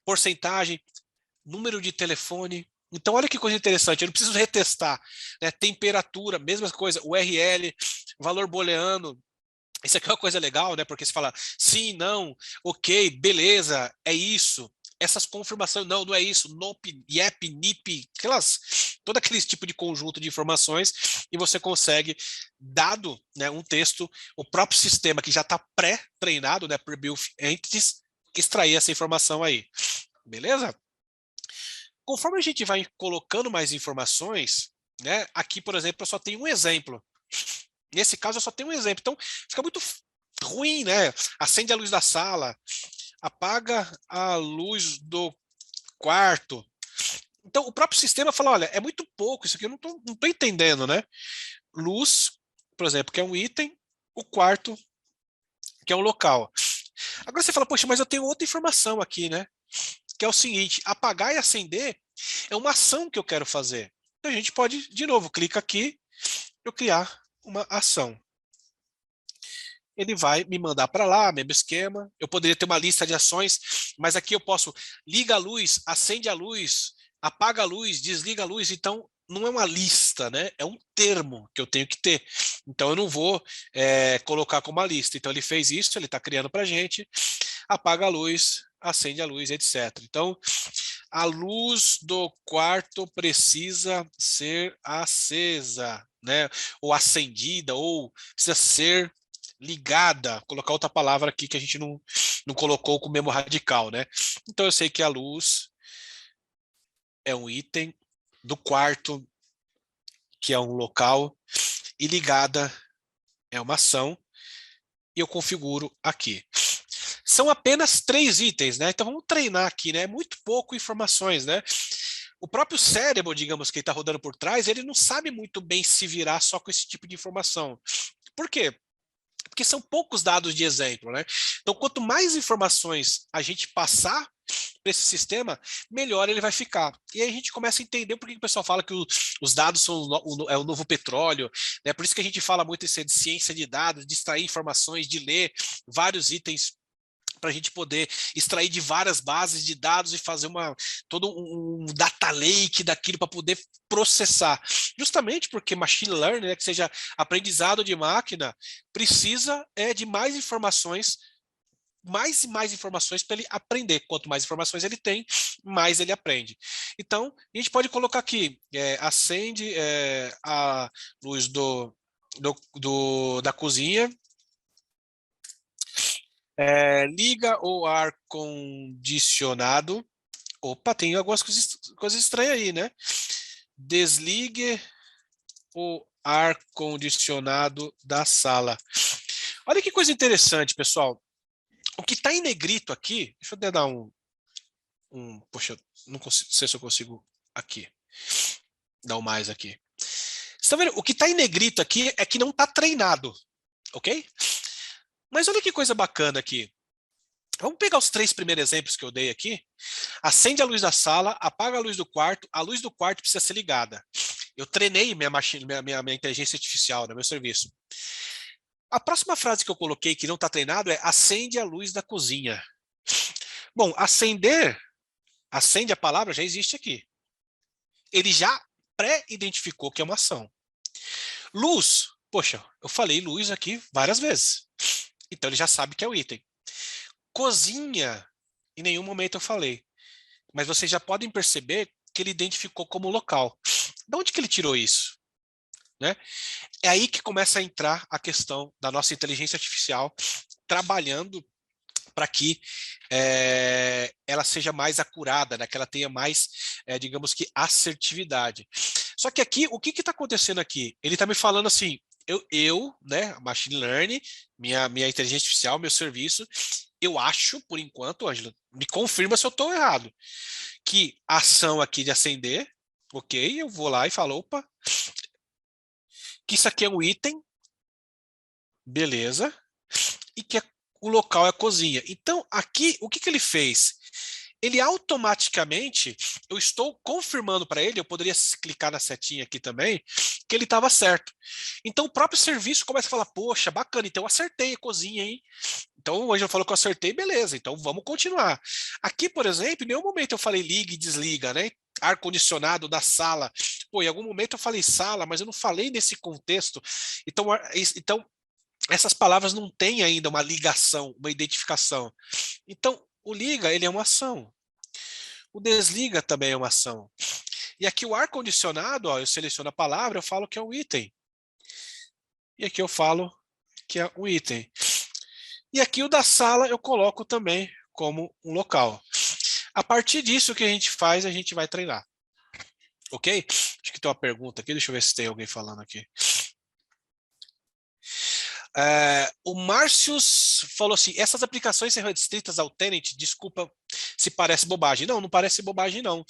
porcentagem, número de telefone. Então, olha que coisa interessante, eu não preciso retestar, né? Temperatura, mesma coisa, URL, valor booleano. Isso aqui é uma coisa legal, né? Porque você fala sim, não, ok, beleza, é isso. Essas confirmações, não, não é isso, NOP, YEP, NIP, todo aquele tipo de conjunto de informações, e você consegue, dado, né, um texto, o próprio sistema que já está pré-treinado, né, pre-built entities, extrair essa informação aí, beleza? Conforme a gente vai colocando mais informações, né, aqui, por exemplo, eu só tenho um exemplo. Nesse caso, eu só tenho um exemplo. Então, fica muito ruim, né? Acende a luz da sala, apaga a luz do quarto. Então, o próprio sistema fala, olha, é muito pouco, isso aqui eu não tô entendendo, né? Luz, por exemplo, que é um item, o quarto, que é um local. Agora você fala, poxa, mas eu tenho outra informação aqui, né? Que é o seguinte, apagar e acender é uma ação que eu quero fazer. Então, a gente pode, de novo, clica aqui, eu criar uma ação. Ele vai me mandar para lá, mesmo esquema. Eu poderia ter uma lista de ações, mas aqui eu posso liga a luz, acende a luz, apaga a luz, desliga a luz. Então, não é uma lista, né? É um termo que eu tenho que ter. Então, eu não vou colocar como uma lista. Então, ele fez isso, ele está criando para a gente. Apaga a luz, acende a luz, etc. Então, a luz do quarto precisa ser acesa, né? Ou acendida, ou precisa ser ligada, colocar outra palavra aqui que a gente não colocou com o mesmo radical, né? Então eu sei que a luz é um item do quarto, que é um local, e ligada é uma ação, e eu configuro aqui. São apenas 3 itens, né? Então vamos treinar aqui, né? É muito pouco informações, né? O próprio cérebro, digamos, que está rodando por trás, ele não sabe muito bem se virar só com esse tipo de informação. Por quê? Porque são poucos dados de exemplo, né? Então, quanto mais informações a gente passar para esse sistema, melhor ele vai ficar. E aí a gente começa a entender por que o pessoal fala que os dados são o novo petróleo, né? Por isso que a gente fala muito de ciência de dados, de extrair informações, de ler vários itens para a gente poder extrair de várias bases de dados e fazer todo um data lake daquilo para poder processar. Justamente porque machine learning, né, que seja aprendizado de máquina, precisa de mais informações, mais e mais informações para ele aprender. Quanto mais informações ele tem, mais ele aprende. Então, a gente pode colocar aqui, acende a luz da cozinha, liga o ar-condicionado. Opa, tem algumas coisas estranhas aí, né? Desligue o ar-condicionado da sala. Olha que coisa interessante, pessoal. O que está em negrito aqui, deixa eu dar poxa, não sei se eu consigo aqui, dar um mais aqui. Você está vendo? O que está em negrito aqui é que não está treinado, ok? Mas olha que coisa bacana aqui. Vamos pegar os 3 primeiros exemplos que eu dei aqui. Acende a luz da sala, apaga a luz do quarto precisa ser ligada. Eu treinei minha inteligência artificial, né, meu serviço. A próxima frase que eu coloquei que não está treinado é acende a luz da cozinha. Bom, acende a palavra já existe aqui. Ele já pré-identificou que é uma ação. Luz, poxa, eu falei luz aqui várias vezes. Então ele já sabe que é o item. Cozinha, em nenhum momento eu falei. Mas vocês já podem perceber que ele identificou como local. De onde que ele tirou isso? Né? É aí que começa a entrar a questão da nossa inteligência artificial trabalhando para que ela seja mais acurada, né? Que ela tenha mais, digamos que, assertividade. Só que aqui, o que está acontecendo aqui? Ele está me falando assim, né, machine learning, minha inteligência artificial, meu serviço, eu acho, por enquanto, Ângela, me confirma se eu estou errado, que a ação aqui de acender, ok, eu vou lá e falo, opa, que isso aqui é um item, beleza, e que o local é a cozinha. Então, aqui, o que ele fez? Ele automaticamente, eu estou confirmando para ele, eu poderia clicar na setinha aqui também, que ele estava certo. Então, o próprio serviço começa a falar, poxa, bacana, então eu acertei a cozinha, hein? Então, o Ângelo falou que eu acertei, beleza, então vamos continuar. Aqui, por exemplo, em nenhum momento eu falei liga e desliga, né? Ar-condicionado da sala. Pô, em algum momento eu falei sala, mas eu não falei nesse contexto. Então essas palavras não têm ainda uma ligação, uma identificação. Então, o liga, ele é uma ação. O desliga também é uma ação. E aqui o ar-condicionado, eu seleciono a palavra, eu falo que é um item. E aqui eu falo que é um item. E aqui o da sala eu coloco também como um local. A partir disso, o que a gente faz, a gente vai treinar. Ok? Acho que tem uma pergunta aqui, deixa eu ver se tem alguém falando aqui. O Márcios falou assim, essas aplicações serão restritas ao tenant, desculpa se parece bobagem. Não, não parece bobagem não.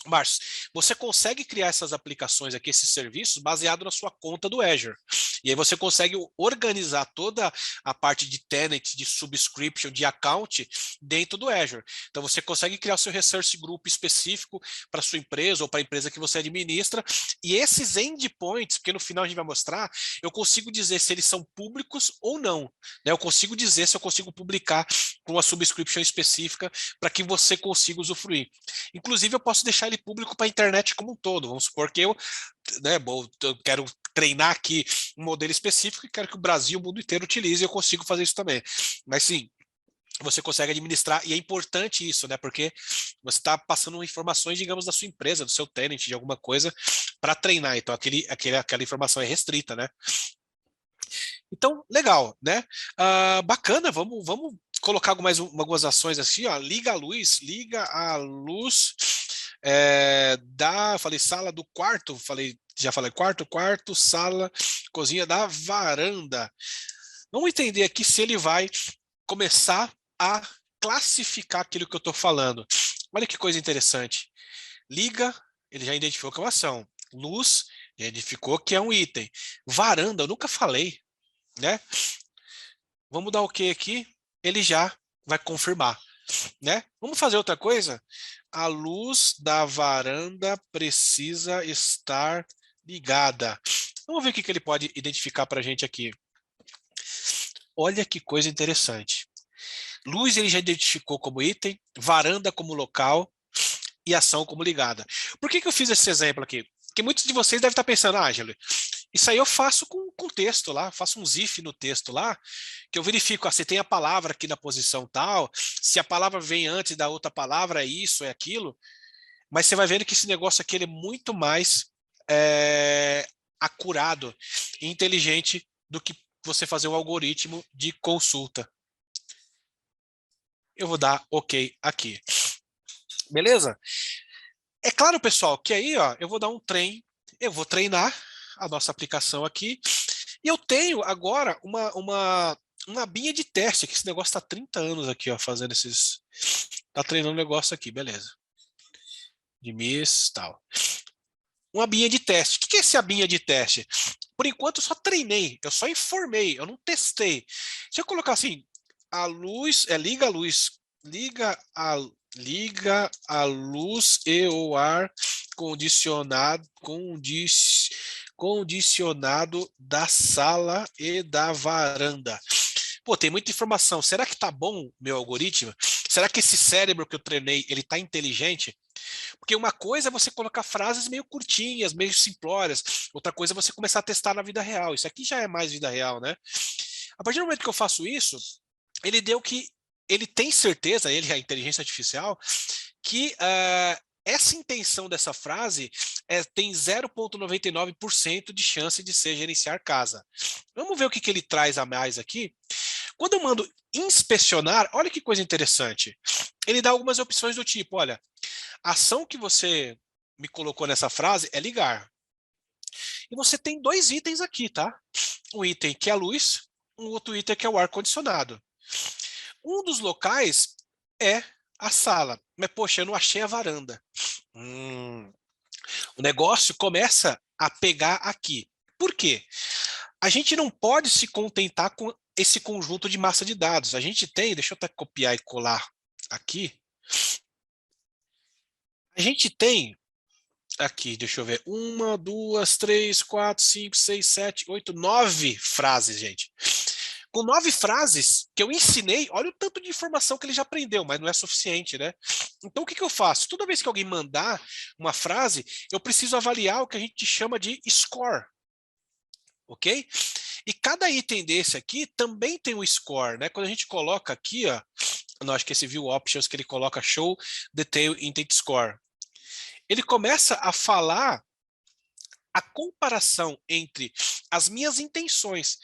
Márcio, você consegue criar essas aplicações aqui, esses serviços, baseado na sua conta do Azure. E aí você consegue organizar toda a parte de tenant, de subscription, de account dentro do Azure. Então você consegue criar o seu resource group específico para sua empresa ou para a empresa que você administra. E esses endpoints, porque no final a gente vai mostrar, eu consigo dizer se eles são públicos ou não. Né? Eu consigo dizer se eu consigo publicar com uma subscription específica para que você consiga usufruir. Inclusive, eu posso deixar ele público para a internet como um todo. Vamos supor que eu quero treinar aqui um modelo específico e quero que o Brasil, o mundo inteiro utilize, e eu consigo fazer isso também. Mas sim, você consegue administrar, e é importante isso, né? Porque você está passando informações, digamos, da sua empresa, do seu tenant, de alguma coisa, para treinar. Então, aquela informação é restrita, né? Então, legal, né? Bacana, vamos colocar algumas ações assim, ó, liga a luz falei sala do quarto, já falei quarto, sala, cozinha da varanda. Vamos entender aqui se ele vai começar a classificar aquilo que eu estou falando. Olha que coisa interessante. Liga, ele já identificou que é uma ação. Luz, já identificou que é um item. Varanda, eu nunca falei, né? Vamos dar OK aqui, ele já vai confirmar, né? Vamos fazer outra coisa? A luz da varanda precisa estar ligada. Vamos ver o que ele pode identificar para a gente aqui. Olha que coisa interessante. Luz ele já identificou como item, varanda como local e ação como ligada. Por que eu fiz esse exemplo aqui? Porque muitos de vocês devem estar pensando, Ângelo, isso aí eu faço com texto lá, faço um if no texto lá, que eu verifico, se tem a palavra aqui na posição tal, se a palavra vem antes da outra palavra, é isso, é aquilo. Mas você vai vendo que esse negócio aqui ele é muito mais acurado e inteligente do que você fazer um algoritmo de consulta. Eu vou dar OK aqui. Beleza? É claro, pessoal, que aí ó, eu vou dar um treino, eu vou treinar a nossa aplicação aqui, e eu tenho agora uma abinha de teste, que esse negócio está 30 anos aqui, ó, fazendo esses... Tá treinando o negócio aqui, beleza. De miss, tal. Uma abinha de teste. O que é esse abinha de teste? Por enquanto eu só treinei, eu só informei, eu não testei. Se eu colocar assim, a luz, liga a luz, liga a luz e o ar condicionado da sala e da varanda. Pô, tem muita informação. Será que tá bom meu algoritmo? Será que esse cérebro que eu treinei, ele tá inteligente? Porque uma coisa é você colocar frases meio curtinhas, meio simplórias. Outra coisa é você começar a testar na vida real. Isso aqui já é mais vida real, né? A partir do momento que eu faço isso, ele tem certeza, a inteligência artificial, que essa intenção dessa frase tem 0,99% de chance de ser gerenciar casa. Vamos ver o que ele traz a mais aqui. Quando eu mando inspecionar, olha que coisa interessante. Ele dá algumas opções do tipo, olha, a ação que você me colocou nessa frase é ligar. E você tem dois itens aqui, tá? Um item que é a luz, um outro item que é o ar-condicionado. Um dos locais é a sala. Mas, poxa, eu não achei a varanda. O negócio começa a pegar aqui. Por quê? A gente não pode se contentar com esse conjunto de massa de dados. A gente tem, deixa eu até copiar e colar aqui. A gente tem aqui, deixa eu ver, 1, 2, 3, 4, 5, 6, 7, 8, 9 frases, gente. Com 9 frases que eu ensinei, olha o tanto de informação que ele já aprendeu, mas não é suficiente, né? Então, o que eu faço? Toda vez que alguém mandar uma frase, eu preciso avaliar o que a gente chama de score, ok? E cada item desse aqui também tem um score, né? Quando a gente coloca aqui, ó, não, acho que esse view options que ele coloca show detail intent score. Ele começa a falar a comparação entre as minhas intenções.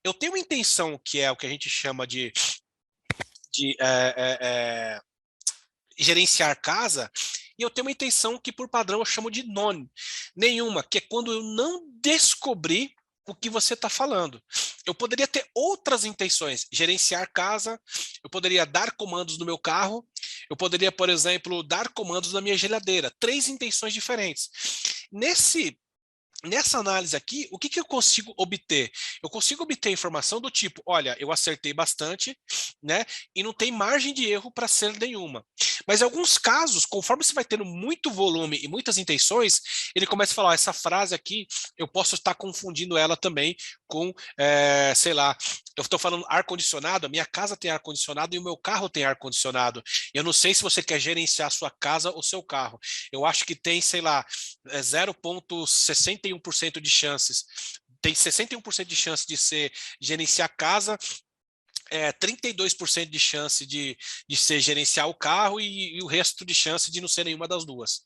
Eu tenho uma intenção que é o que a gente chama de gerenciar casa, e eu tenho uma intenção que por padrão eu chamo de none, nenhuma, que é quando eu não descobri o que você está falando. Eu poderia ter outras intenções, gerenciar casa, eu poderia dar comandos no meu carro, eu poderia, por exemplo, dar comandos na minha geladeira, 3 intenções diferentes. Nessa análise aqui, o que eu consigo obter? Eu consigo obter informação do tipo, olha, eu acertei bastante, né? E não tem margem de erro para ser nenhuma. Mas em alguns casos, conforme você vai tendo muito volume e muitas intenções, ele começa a falar, essa frase aqui, eu posso estar confundindo ela também com, sei lá, eu estou falando ar-condicionado, a minha casa tem ar-condicionado e o meu carro tem ar-condicionado. Eu não sei se você quer gerenciar a sua casa ou seu carro. Eu acho que tem, sei lá, 0,61% de chances. Tem 61% de chance de ser gerenciar a casa, 32% de chance de ser gerenciar o carro e o resto de chance de não ser nenhuma das duas.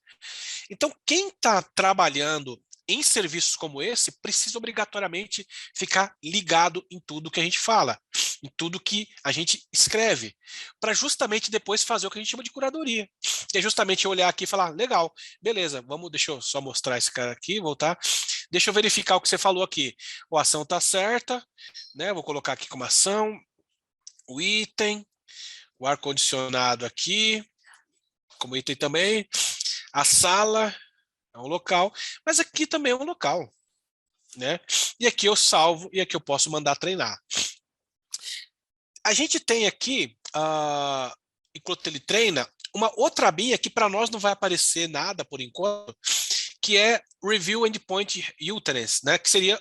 Então, quem está trabalhando em serviços como esse precisa obrigatoriamente ficar ligado em tudo que a gente fala, em tudo que a gente escreve, para justamente depois fazer o que a gente chama de curadoria, que é justamente olhar aqui e falar, legal, beleza, deixa eu só mostrar esse cara aqui, voltar, deixa eu verificar o que você falou aqui, a ação está certa, né? Vou colocar aqui como ação, o item, o ar-condicionado aqui, como item também, a sala é um local, mas aqui também é um local, né? E aqui eu salvo e aqui eu posso mandar treinar. A gente tem aqui, enquanto ele treina, uma outra abinha que para nós não vai aparecer nada por enquanto, que é Review Endpoint Utterance, né? Que seria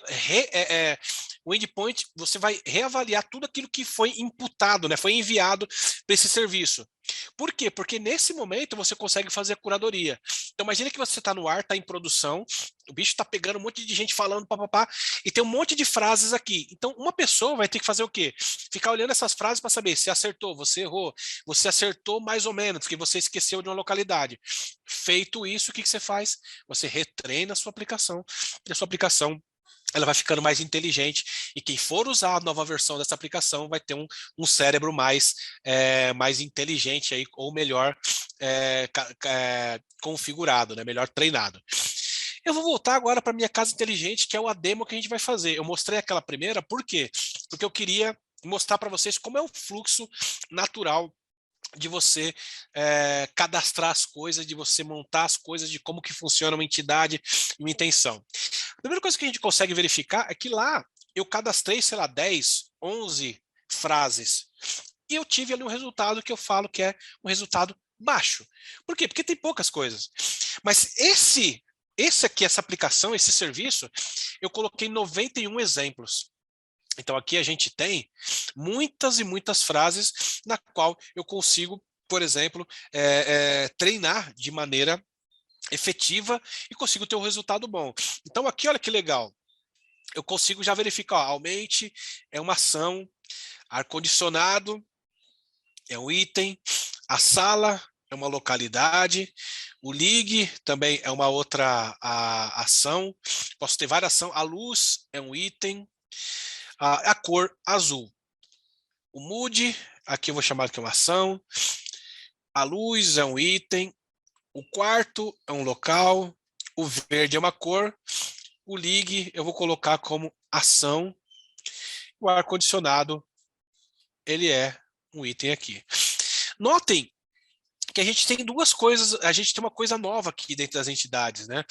o endpoint, você vai reavaliar tudo aquilo que foi imputado, né? Foi enviado para esse serviço. Por quê? Porque nesse momento você consegue fazer a curadoria. Então imagina que você está no ar, está em produção, o bicho está pegando um monte de gente falando, papapá, e tem um monte de frases aqui. Então uma pessoa vai ter que fazer o quê? Ficar olhando essas frases para saber se acertou, você errou, você acertou mais ou menos, que você esqueceu de uma localidade. Feito isso, o que você faz? Você retreina a sua aplicação, e a sua aplicação ela vai ficando mais inteligente, e quem for usar a nova versão dessa aplicação vai ter um cérebro mais inteligente, aí, ou melhor configurado, né? Melhor treinado. Eu vou voltar agora para a minha casa inteligente, que é a demo que a gente vai fazer. Eu mostrei aquela primeira, por quê? Porque eu queria mostrar para vocês como é o fluxo natural de você cadastrar as coisas, de você montar as coisas, de como que funciona uma entidade e uma intenção. A primeira coisa que a gente consegue verificar é que lá eu cadastrei, sei lá, 10, 11 frases e eu tive ali um resultado que eu falo que é um resultado baixo. Por quê? Porque tem poucas coisas. Mas esse aqui, essa aplicação, esse serviço, eu coloquei 91 exemplos. Então aqui a gente tem muitas e muitas frases na qual eu consigo, por exemplo, treinar de maneira efetiva e consigo ter um resultado bom. Então aqui, olha que legal, eu consigo já verificar, ó, aumente é uma ação, ar-condicionado é um item, a sala é uma localidade, o ligue também é uma outra ação, posso ter várias ações, a luz é um item, a cor azul. o mood, aqui eu vou chamar de uma ação, a luz é um item, o quarto é um local, o verde é uma cor, o lig eu vou colocar como ação, o ar-condicionado, ele é um item aqui. Notem que a gente tem duas coisas, a gente tem uma coisa nova aqui dentro das entidades, né?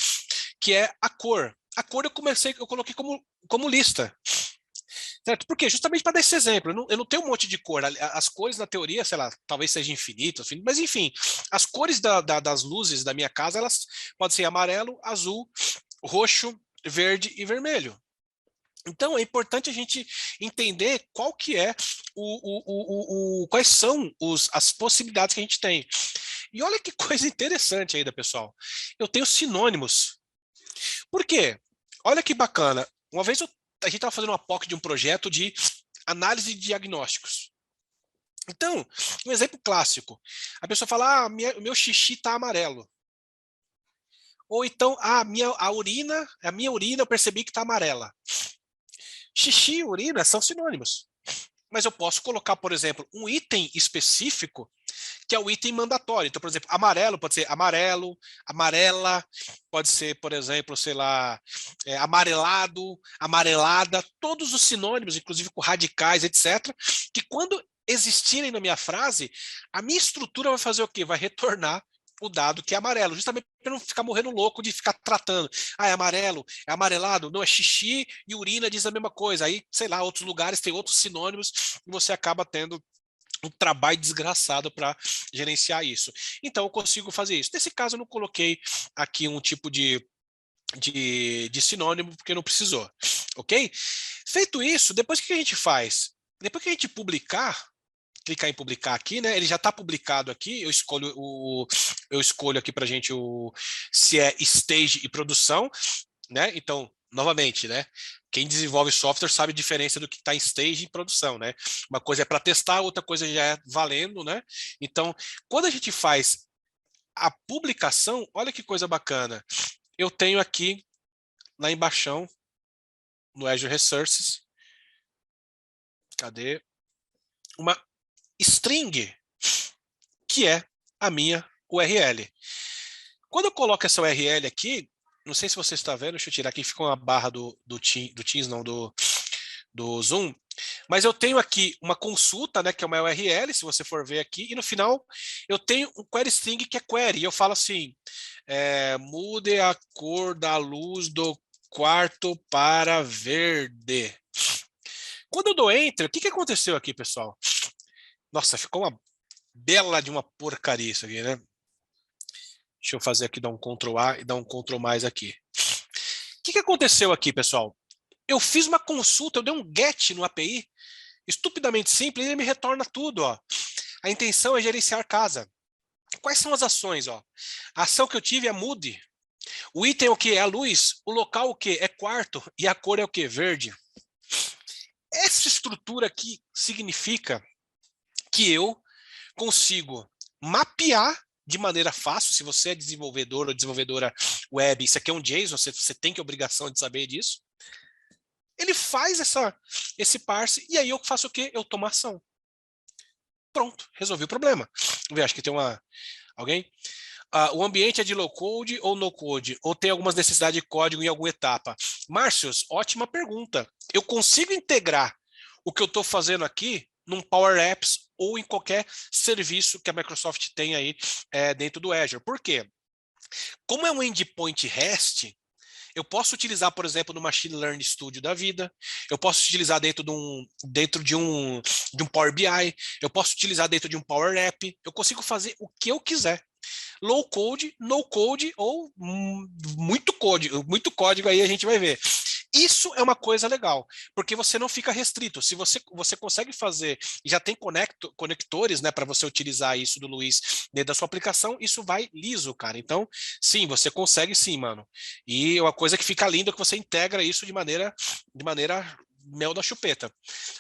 Que é a cor. A cor eu coloquei como lista. Certo? Por quê? Justamente para dar esse exemplo. Eu não tenho um monte de cor. As cores, na teoria, sei lá, talvez sejam infinitas, mas enfim, as cores das luzes da minha casa, elas podem ser amarelo, azul, roxo, verde e vermelho. Então, é importante a gente entender qual que é quais são as possibilidades que a gente tem. E olha que coisa interessante ainda, pessoal. Eu tenho sinônimos. Por quê? Olha que bacana. Uma vez a gente estava fazendo uma POC de um projeto de análise de diagnósticos. Então, um exemplo clássico. A pessoa fala, o meu xixi está amarelo. Ou então, a minha urina eu percebi que está amarela. Xixi e urina são sinônimos. Mas eu posso colocar, por exemplo, um item específico, que é o item mandatório. Então, por exemplo, amarelo pode ser amarelo, amarela, pode ser, por exemplo, sei lá, amarelado, amarelada, todos os sinônimos, inclusive com radicais, etc., que quando existirem na minha frase, a minha estrutura vai fazer o quê? Vai retornar o dado que é amarelo, justamente para não ficar morrendo louco de ficar tratando. Ah, é amarelo, é amarelado, não, é xixi e urina diz a mesma coisa. Aí, sei lá, outros lugares tem outros sinônimos e você acaba tendo um trabalho desgraçado para gerenciar isso. Então, eu consigo fazer isso. Nesse caso, eu não coloquei aqui um tipo de sinônimo, porque não precisou, ok? Feito isso, depois o que a gente faz? Depois que a gente publicar, clicar em publicar aqui, né? Ele já está publicado aqui. Eu escolho aqui para a gente se é stage e produção, né? Então, novamente, né? Quem desenvolve software sabe a diferença do que está em stage e produção, né? Uma coisa é para testar, outra coisa já é valendo, né? Então, quando a gente faz a publicação, olha que coisa bacana. Eu tenho aqui lá embaixo no Azure Resources, cadê? Uma string, que é a minha URL. Quando eu coloco essa URL aqui, não sei se você está vendo, deixa eu tirar aqui, fica uma barra do Teams, não, do Zoom, mas eu tenho aqui uma consulta, né, que é uma URL, se você for ver aqui, e no final eu tenho um query string que é query, e eu falo assim, mude a cor da luz do quarto para verde. Quando eu dou enter, o que aconteceu aqui, pessoal? Nossa, ficou uma bela de uma porcaria isso aqui, né? Deixa eu fazer aqui, dar um Ctrl A e dar um Ctrl mais aqui. O que aconteceu aqui, pessoal? Eu fiz uma consulta, eu dei um GET no API, estupidamente simples, e ele me retorna tudo, ó. A intenção é gerenciar casa. Quais são as ações, ó? A ação que eu tive é mude. O item é o que? É a luz. O local o que? É quarto. E a cor é o que? Verde. Essa estrutura aqui significa que eu consigo mapear de maneira fácil, se você é desenvolvedor ou desenvolvedora web, isso aqui é um JSON, você tem que obrigação de saber disso. Ele faz esse parse e aí eu faço o quê? Eu tomo ação. Pronto, resolvi o problema. Vamos ver, acho que tem alguém? O ambiente é de low code ou no code? Ou tem algumas necessidades de código em alguma etapa? Márcios, ótima pergunta. Eu consigo integrar o que eu estou fazendo aqui num Power Apps ou em qualquer serviço que a Microsoft tem aí dentro do Azure. Por quê? Como é um endpoint REST, eu posso utilizar, por exemplo, no Machine Learning Studio da vida, eu posso utilizar dentro de um Power BI, eu posso utilizar dentro de um Power App, eu consigo fazer o que eu quiser. Low code, no code ou muito código aí a gente vai ver. Isso é uma coisa legal, porque você não fica restrito. Se você consegue fazer, e já tem conectores, né, para você utilizar isso do Luiz dentro da sua aplicação, isso vai liso, cara. Então, sim, você consegue sim, mano. E uma coisa que fica linda é que você integra isso de maneira mel da chupeta.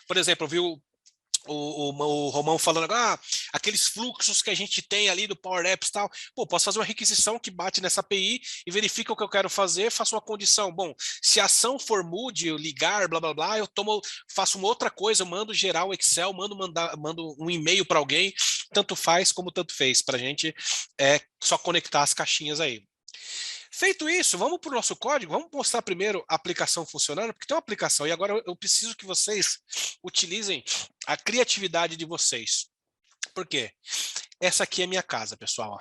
Por exemplo, viu? o Romão falando, aqueles fluxos que a gente tem ali do Power Apps e tal. Pô, posso fazer uma requisição que bate nessa API e verifica o que eu quero fazer, faço uma condição. Bom, se a ação for mude, ligar, blá, blá, blá, faço uma outra coisa, eu mando gerar o Excel, mando um e-mail para alguém, tanto faz como tanto fez, para a gente só conectar as caixinhas aí. Feito isso, vamos para o nosso código, vamos mostrar primeiro a aplicação funcionando, porque tem uma aplicação, e agora eu preciso que vocês utilizem a criatividade de vocês. Por quê? Essa aqui é minha casa, pessoal. Ó.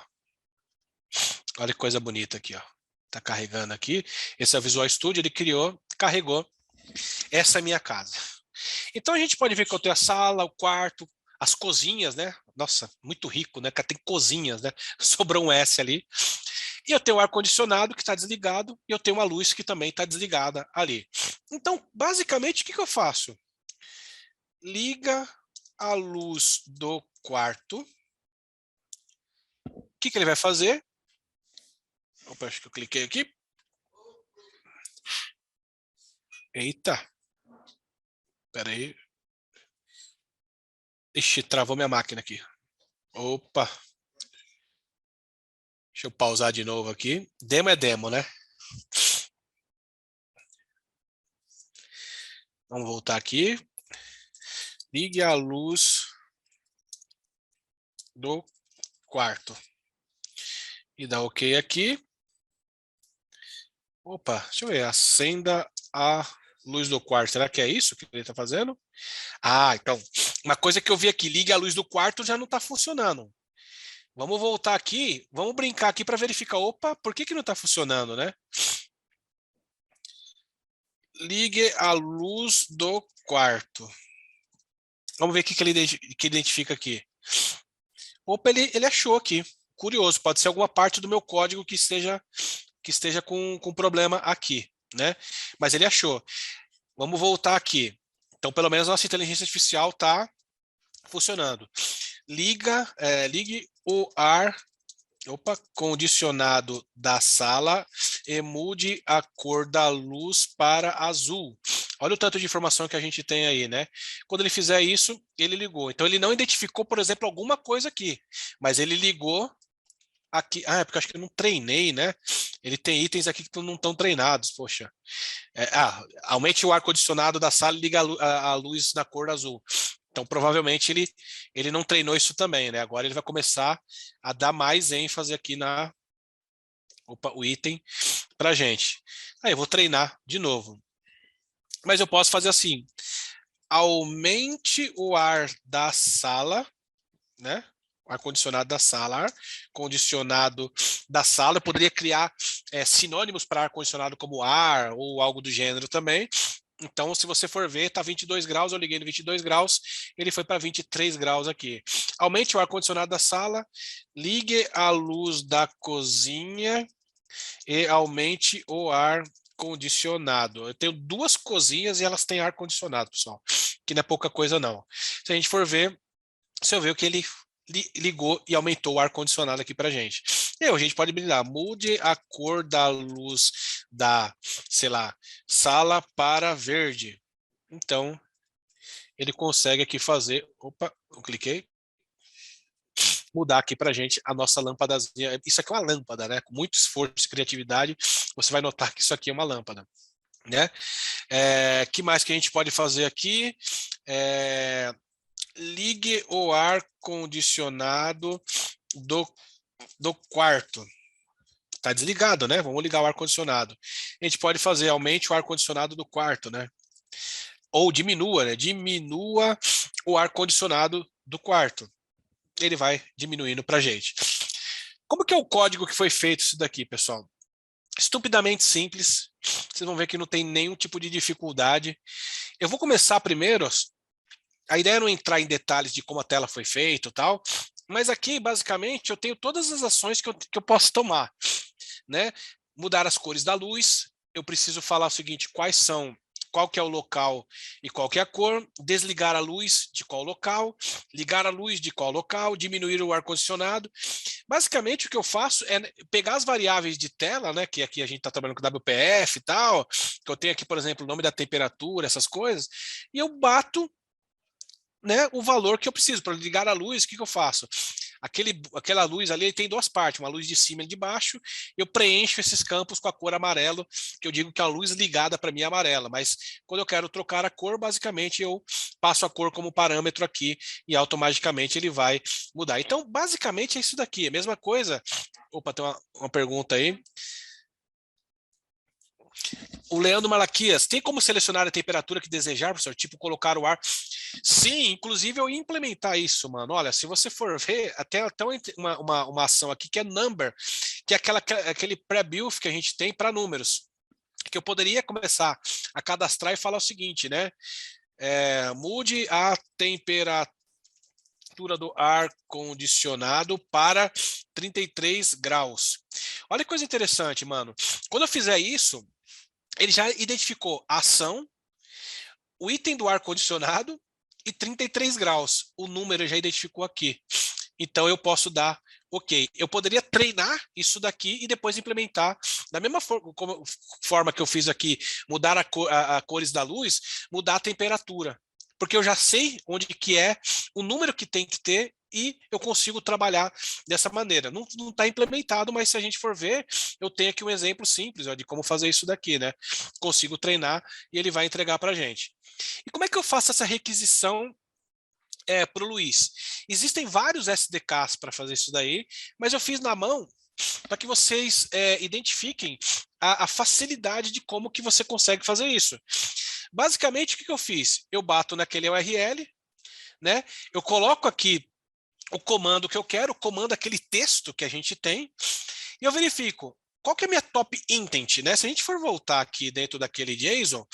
Olha que coisa bonita aqui, ó. Tá carregando aqui. Esse é o Visual Studio, ele criou, carregou. Essa é a minha casa. Então a gente pode ver que eu tenho a sala, o quarto, as cozinhas, né? Nossa, muito rico, né? Tem cozinhas, né? Sobrou um S ali. E eu tenho o ar-condicionado que está desligado e eu tenho uma luz que também está desligada ali. Então, basicamente, o que eu faço? Liga a luz do quarto. O que ele vai fazer? Opa, acho que eu cliquei aqui. Eita. Espera aí. Ixi, travou minha máquina aqui. Opa. Deixa eu pausar de novo aqui. Demo é demo, né? Vamos voltar aqui. Ligue a luz do quarto. E dá OK aqui. Opa, deixa eu ver. Acenda a luz do quarto. Será que é isso que ele está fazendo? Ah, então, uma coisa que eu vi aqui, ligue a luz do quarto, já não está funcionando. Vamos voltar aqui, vamos brincar aqui para verificar. Opa, por que não está funcionando, né? Ligue a luz do quarto. Vamos ver o que ele identifica aqui. Opa, ele achou aqui. Curioso, pode ser alguma parte do meu código que esteja com problema aqui, né? Mas ele achou. Vamos voltar aqui. Então, pelo menos nossa inteligência artificial está funcionando. Ligue o ar condicionado da sala e mude a cor da luz para azul. Olha o tanto de informação que a gente tem aí, né? Quando ele fizer isso, ele ligou. Então, ele não identificou, por exemplo, alguma coisa aqui, mas ele ligou aqui. Ah, é porque eu acho que eu não treinei, né? Ele tem itens aqui que não estão treinados, poxa. Aumente o ar-condicionado da sala e liga a luz na cor azul. Então, provavelmente, ele não treinou isso também, né? Agora ele vai começar a dar mais ênfase aqui o item para a gente. Aí eu vou treinar de novo. Mas eu posso fazer assim, aumente o ar da sala, né? Ar-condicionado da sala, ar-condicionado da sala. Eu poderia criar sinônimos para ar-condicionado como ar ou algo do gênero também. Então, se você for ver, está 22 graus, eu liguei no 22 graus, ele foi para 23 graus aqui. Aumente o ar-condicionado da sala, ligue a luz da cozinha e aumente o ar-condicionado. Eu tenho duas cozinhas e elas têm ar-condicionado, pessoal, que não é pouca coisa não. Se a gente for ver, você vê o que ele ligou e aumentou o ar-condicionado aqui para gente. E aí, a gente pode brilhar, mude a cor da luz da, sei lá, sala para verde. Então, ele consegue aqui fazer, opa, eu cliquei, mudar aqui para gente a nossa lâmpadazinha. Isso aqui é uma lâmpada, né? Com muito esforço e criatividade, você vai notar que isso aqui é uma lâmpada, né? Que mais que a gente pode fazer aqui? Ligue o ar-condicionado do quarto. Está desligado, né? Vamos ligar o ar-condicionado. A gente pode fazer, aumente o ar-condicionado do quarto, né? Ou diminua, né? Diminua o ar-condicionado do quarto. Ele vai diminuindo para a gente. Como que é o código que foi feito isso daqui, pessoal? Estupidamente simples. Vocês vão ver que não tem nenhum tipo de dificuldade. Eu vou começar primeiro. A ideia é não entrar em detalhes de como a tela foi feita e tal, mas aqui, basicamente, eu tenho todas as ações que eu posso tomar, né? Mudar as cores da luz, eu preciso falar o seguinte, qual que é o local e qual que é a cor, desligar a luz de qual local, ligar a luz de qual local, diminuir o ar-condicionado. Basicamente, o que eu faço é pegar as variáveis de tela, né, que aqui a gente está trabalhando com WPF e tal, que eu tenho aqui, por exemplo, o nome da temperatura, essas coisas, e eu bato né, o valor que eu preciso. Para ligar a luz, o que eu faço? Aquela luz ali tem duas partes, uma luz de cima e de baixo. Eu preencho esses campos com a cor amarelo, que eu digo que a luz ligada para mim é amarela, mas quando eu quero trocar a cor, basicamente eu passo a cor como parâmetro aqui e automaticamente ele vai mudar. Então, basicamente é isso daqui, a mesma coisa. Opa, tem uma pergunta aí. O Leandro Malaquias, tem como selecionar a temperatura que desejar, professor? Tipo, colocar o ar. Sim, inclusive eu ia implementar isso, mano. Olha, se você for ver, até uma ação aqui que é Number, que é aquele pré-build que a gente tem para números. Que eu poderia começar a cadastrar e falar o seguinte, né? Mude a temperatura do ar condicionado para 33 graus. Olha que coisa interessante, mano. Quando eu fizer isso, ele já identificou a ação, o item do ar-condicionado e 33 graus. O número já identificou aqui. Então eu posso dar ok. Eu poderia treinar isso daqui e depois implementar da mesma forma que eu fiz aqui, mudar a cores da luz, mudar a temperatura. Porque eu já sei onde que é o número que tem que ter e eu consigo trabalhar dessa maneira. Não está implementado, mas se a gente for ver, eu tenho aqui um exemplo simples ó, de como fazer isso daqui, né? Consigo treinar e ele vai entregar para a gente. E como é que eu faço essa requisição para o Luiz? Existem vários SDKs para fazer isso daí, mas eu fiz na mão para que vocês identifiquem a facilidade de como que você consegue fazer isso. Basicamente, o que eu fiz? Eu bato naquele URL, né? Eu coloco aqui o comando que eu quero, o comando aquele texto que a gente tem, e eu verifico qual que é a minha top intent, né? Se a gente for voltar aqui dentro daquele JSON,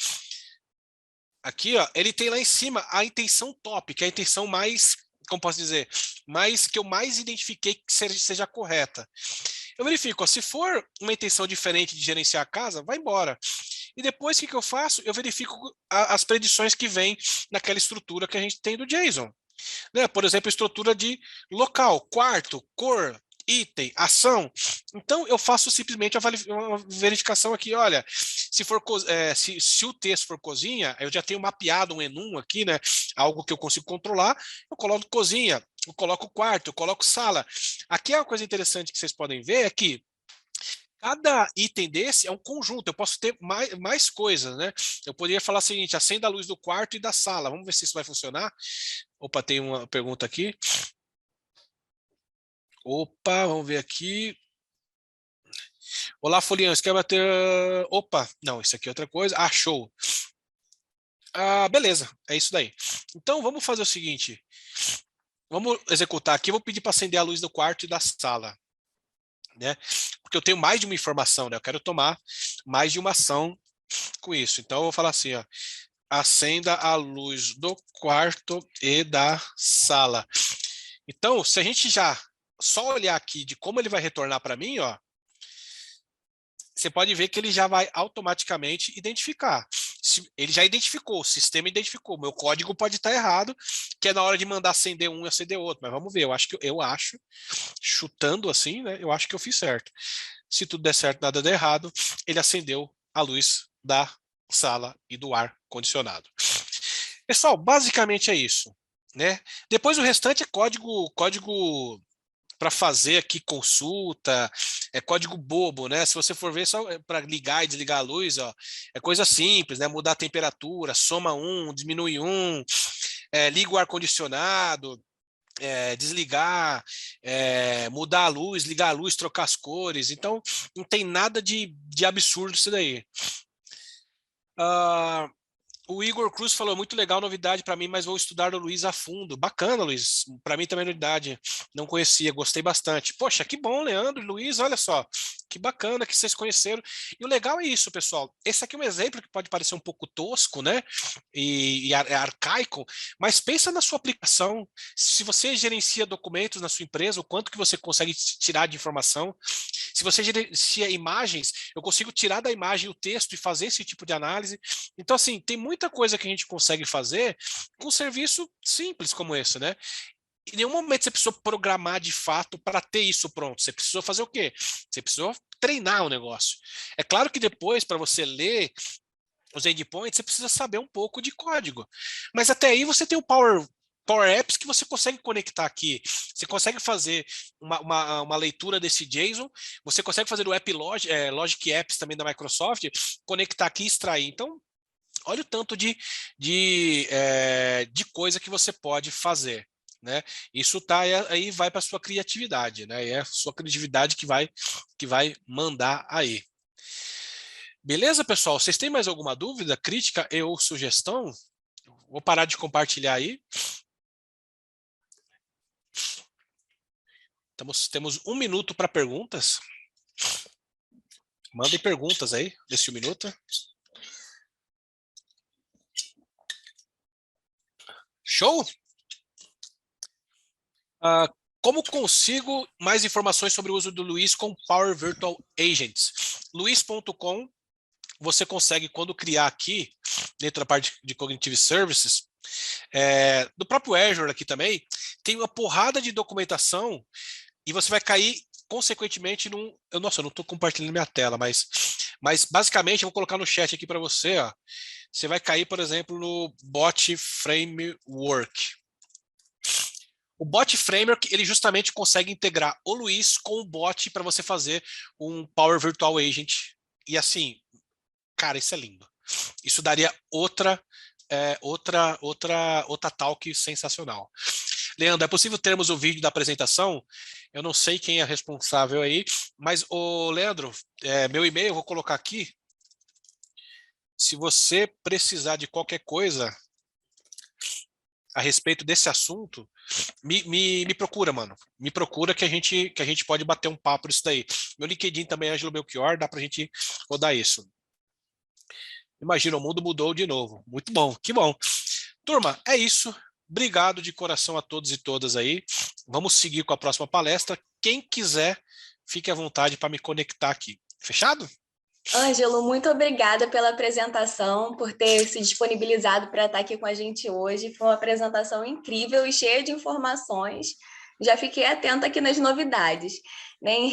aqui, ó, ele tem lá em cima a intenção top, que é a intenção mais, como posso dizer, mais que eu mais identifiquei que seja correta. Eu verifico, ó, se for uma intenção diferente de gerenciar a casa, vai embora. E depois, o que eu faço? Eu verifico as predições que vêm naquela estrutura que a gente tem do JSON. Né? Por exemplo, estrutura de local, quarto, cor, item, ação. Então, eu faço simplesmente uma verificação aqui, olha, se o texto for cozinha, eu já tenho mapeado um enum aqui, né? Algo que eu consigo controlar, eu coloco cozinha, eu coloco quarto, eu coloco sala. Aqui é uma coisa interessante que vocês podem ver é que cada item desse é um conjunto, eu posso ter mais coisas, né? Eu poderia falar o seguinte, acenda a luz do quarto e da sala, vamos ver se isso vai funcionar. Opa, tem uma pergunta aqui. Opa, vamos ver aqui. Olá, Folião, você quer bater... Opa, não, isso aqui é outra coisa. Ah, show. Ah, beleza, é isso daí. Então, vamos fazer o seguinte. Vamos executar aqui, eu vou pedir para acender a luz do quarto e da sala. Né? Porque eu tenho mais de uma informação, né? Eu quero tomar mais de uma ação com isso. Então, eu vou falar assim, ó. Acenda a luz do quarto e da sala. Então, se a gente já só olhar aqui de como ele vai retornar para mim, ó, você pode ver que ele já vai automaticamente identificar. Ele já identificou, o sistema identificou. Meu código pode estar errado, que é na hora de mandar acender um e acender outro. Mas vamos ver, eu acho, chutando assim, né? Eu acho que eu fiz certo. Se tudo der certo, nada der errado, ele acendeu a luz da sala e do ar condicionado. Pessoal, basicamente é isso, né? Depois o restante é código para fazer aqui consulta, é código bobo, né? Se você for ver só para ligar e desligar a luz, ó, é coisa simples, né? Mudar a temperatura, soma um, diminui um, liga o ar-condicionado, desligar, mudar a luz, ligar a luz, trocar as cores. Então, não tem nada de absurdo isso daí. O Igor Cruz falou, muito legal, novidade para mim, mas vou estudar o Luiz a fundo. Bacana, Luiz. Para mim também é novidade. Não conhecia, gostei bastante. Poxa, que bom, Leandro, Luiz, olha só. Que bacana que vocês conheceram. E o legal é isso, pessoal. Esse aqui é um exemplo que pode parecer um pouco tosco, né? E arcaico, mas pensa na sua aplicação. Se você gerencia documentos na sua empresa, o quanto que você consegue tirar de informação. Se você gerencia imagens, eu consigo tirar da imagem o texto e fazer esse tipo de análise. Então, assim, tem muita coisa que a gente consegue fazer com um serviço simples como esse, né? Em nenhum momento você precisou programar de fato para ter isso pronto. Você precisou fazer o quê? Você precisou treinar o negócio. É claro que depois, para você ler os endpoints, você precisa saber um pouco de código. Mas até aí você tem o Power Power Apps que você consegue conectar aqui. Você consegue fazer uma leitura desse JSON, você consegue fazer o Logic Apps também da Microsoft, conectar aqui e extrair. Então, olha o tanto de coisa que você pode fazer. Né? Isso tá aí vai para a sua criatividade, né? É a sua criatividade que vai mandar aí. Beleza, pessoal? Vocês têm mais alguma dúvida, crítica ou sugestão? Vou parar de compartilhar aí. Temos 1 minuto para perguntas. Mandem perguntas aí, nesse 1 minuto. Show? Como consigo mais informações sobre o uso do Luiz com Power Virtual Agents? Luiz.com, você consegue, quando criar aqui, dentro da parte de Cognitive Services, do próprio Azure aqui também, tem uma porrada de documentação e você vai cair, consequentemente, Nossa, eu não estou compartilhando minha tela, mas basicamente, eu vou colocar no chat aqui para você, ó, você vai cair, por exemplo, no Bot Framework. O Bot Framework, ele justamente consegue integrar o Luiz com o bot para você fazer um Power Virtual Agent. E assim, cara, isso é lindo. Isso daria outra talk sensacional. Leandro, é possível termos o vídeo da apresentação? Eu não sei quem é responsável aí, mas, Leandro, meu e-mail eu vou colocar aqui. Se você precisar de qualquer coisa a respeito desse assunto, me procura, mano. Me procura que a gente pode bater um papo nisso daí. Meu LinkedIn também é Ângelo Belchior, dá pra gente rodar isso. Imagina, o mundo mudou de novo. Muito bom, que bom. Turma, é isso. Obrigado de coração a todos e todas aí. Vamos seguir com a próxima palestra. Quem quiser, fique à vontade para me conectar aqui. Fechado? Ângelo, muito obrigada pela apresentação, por ter se disponibilizado para estar aqui com a gente hoje. Foi uma apresentação incrível e cheia de informações. Já fiquei atenta aqui nas novidades, né?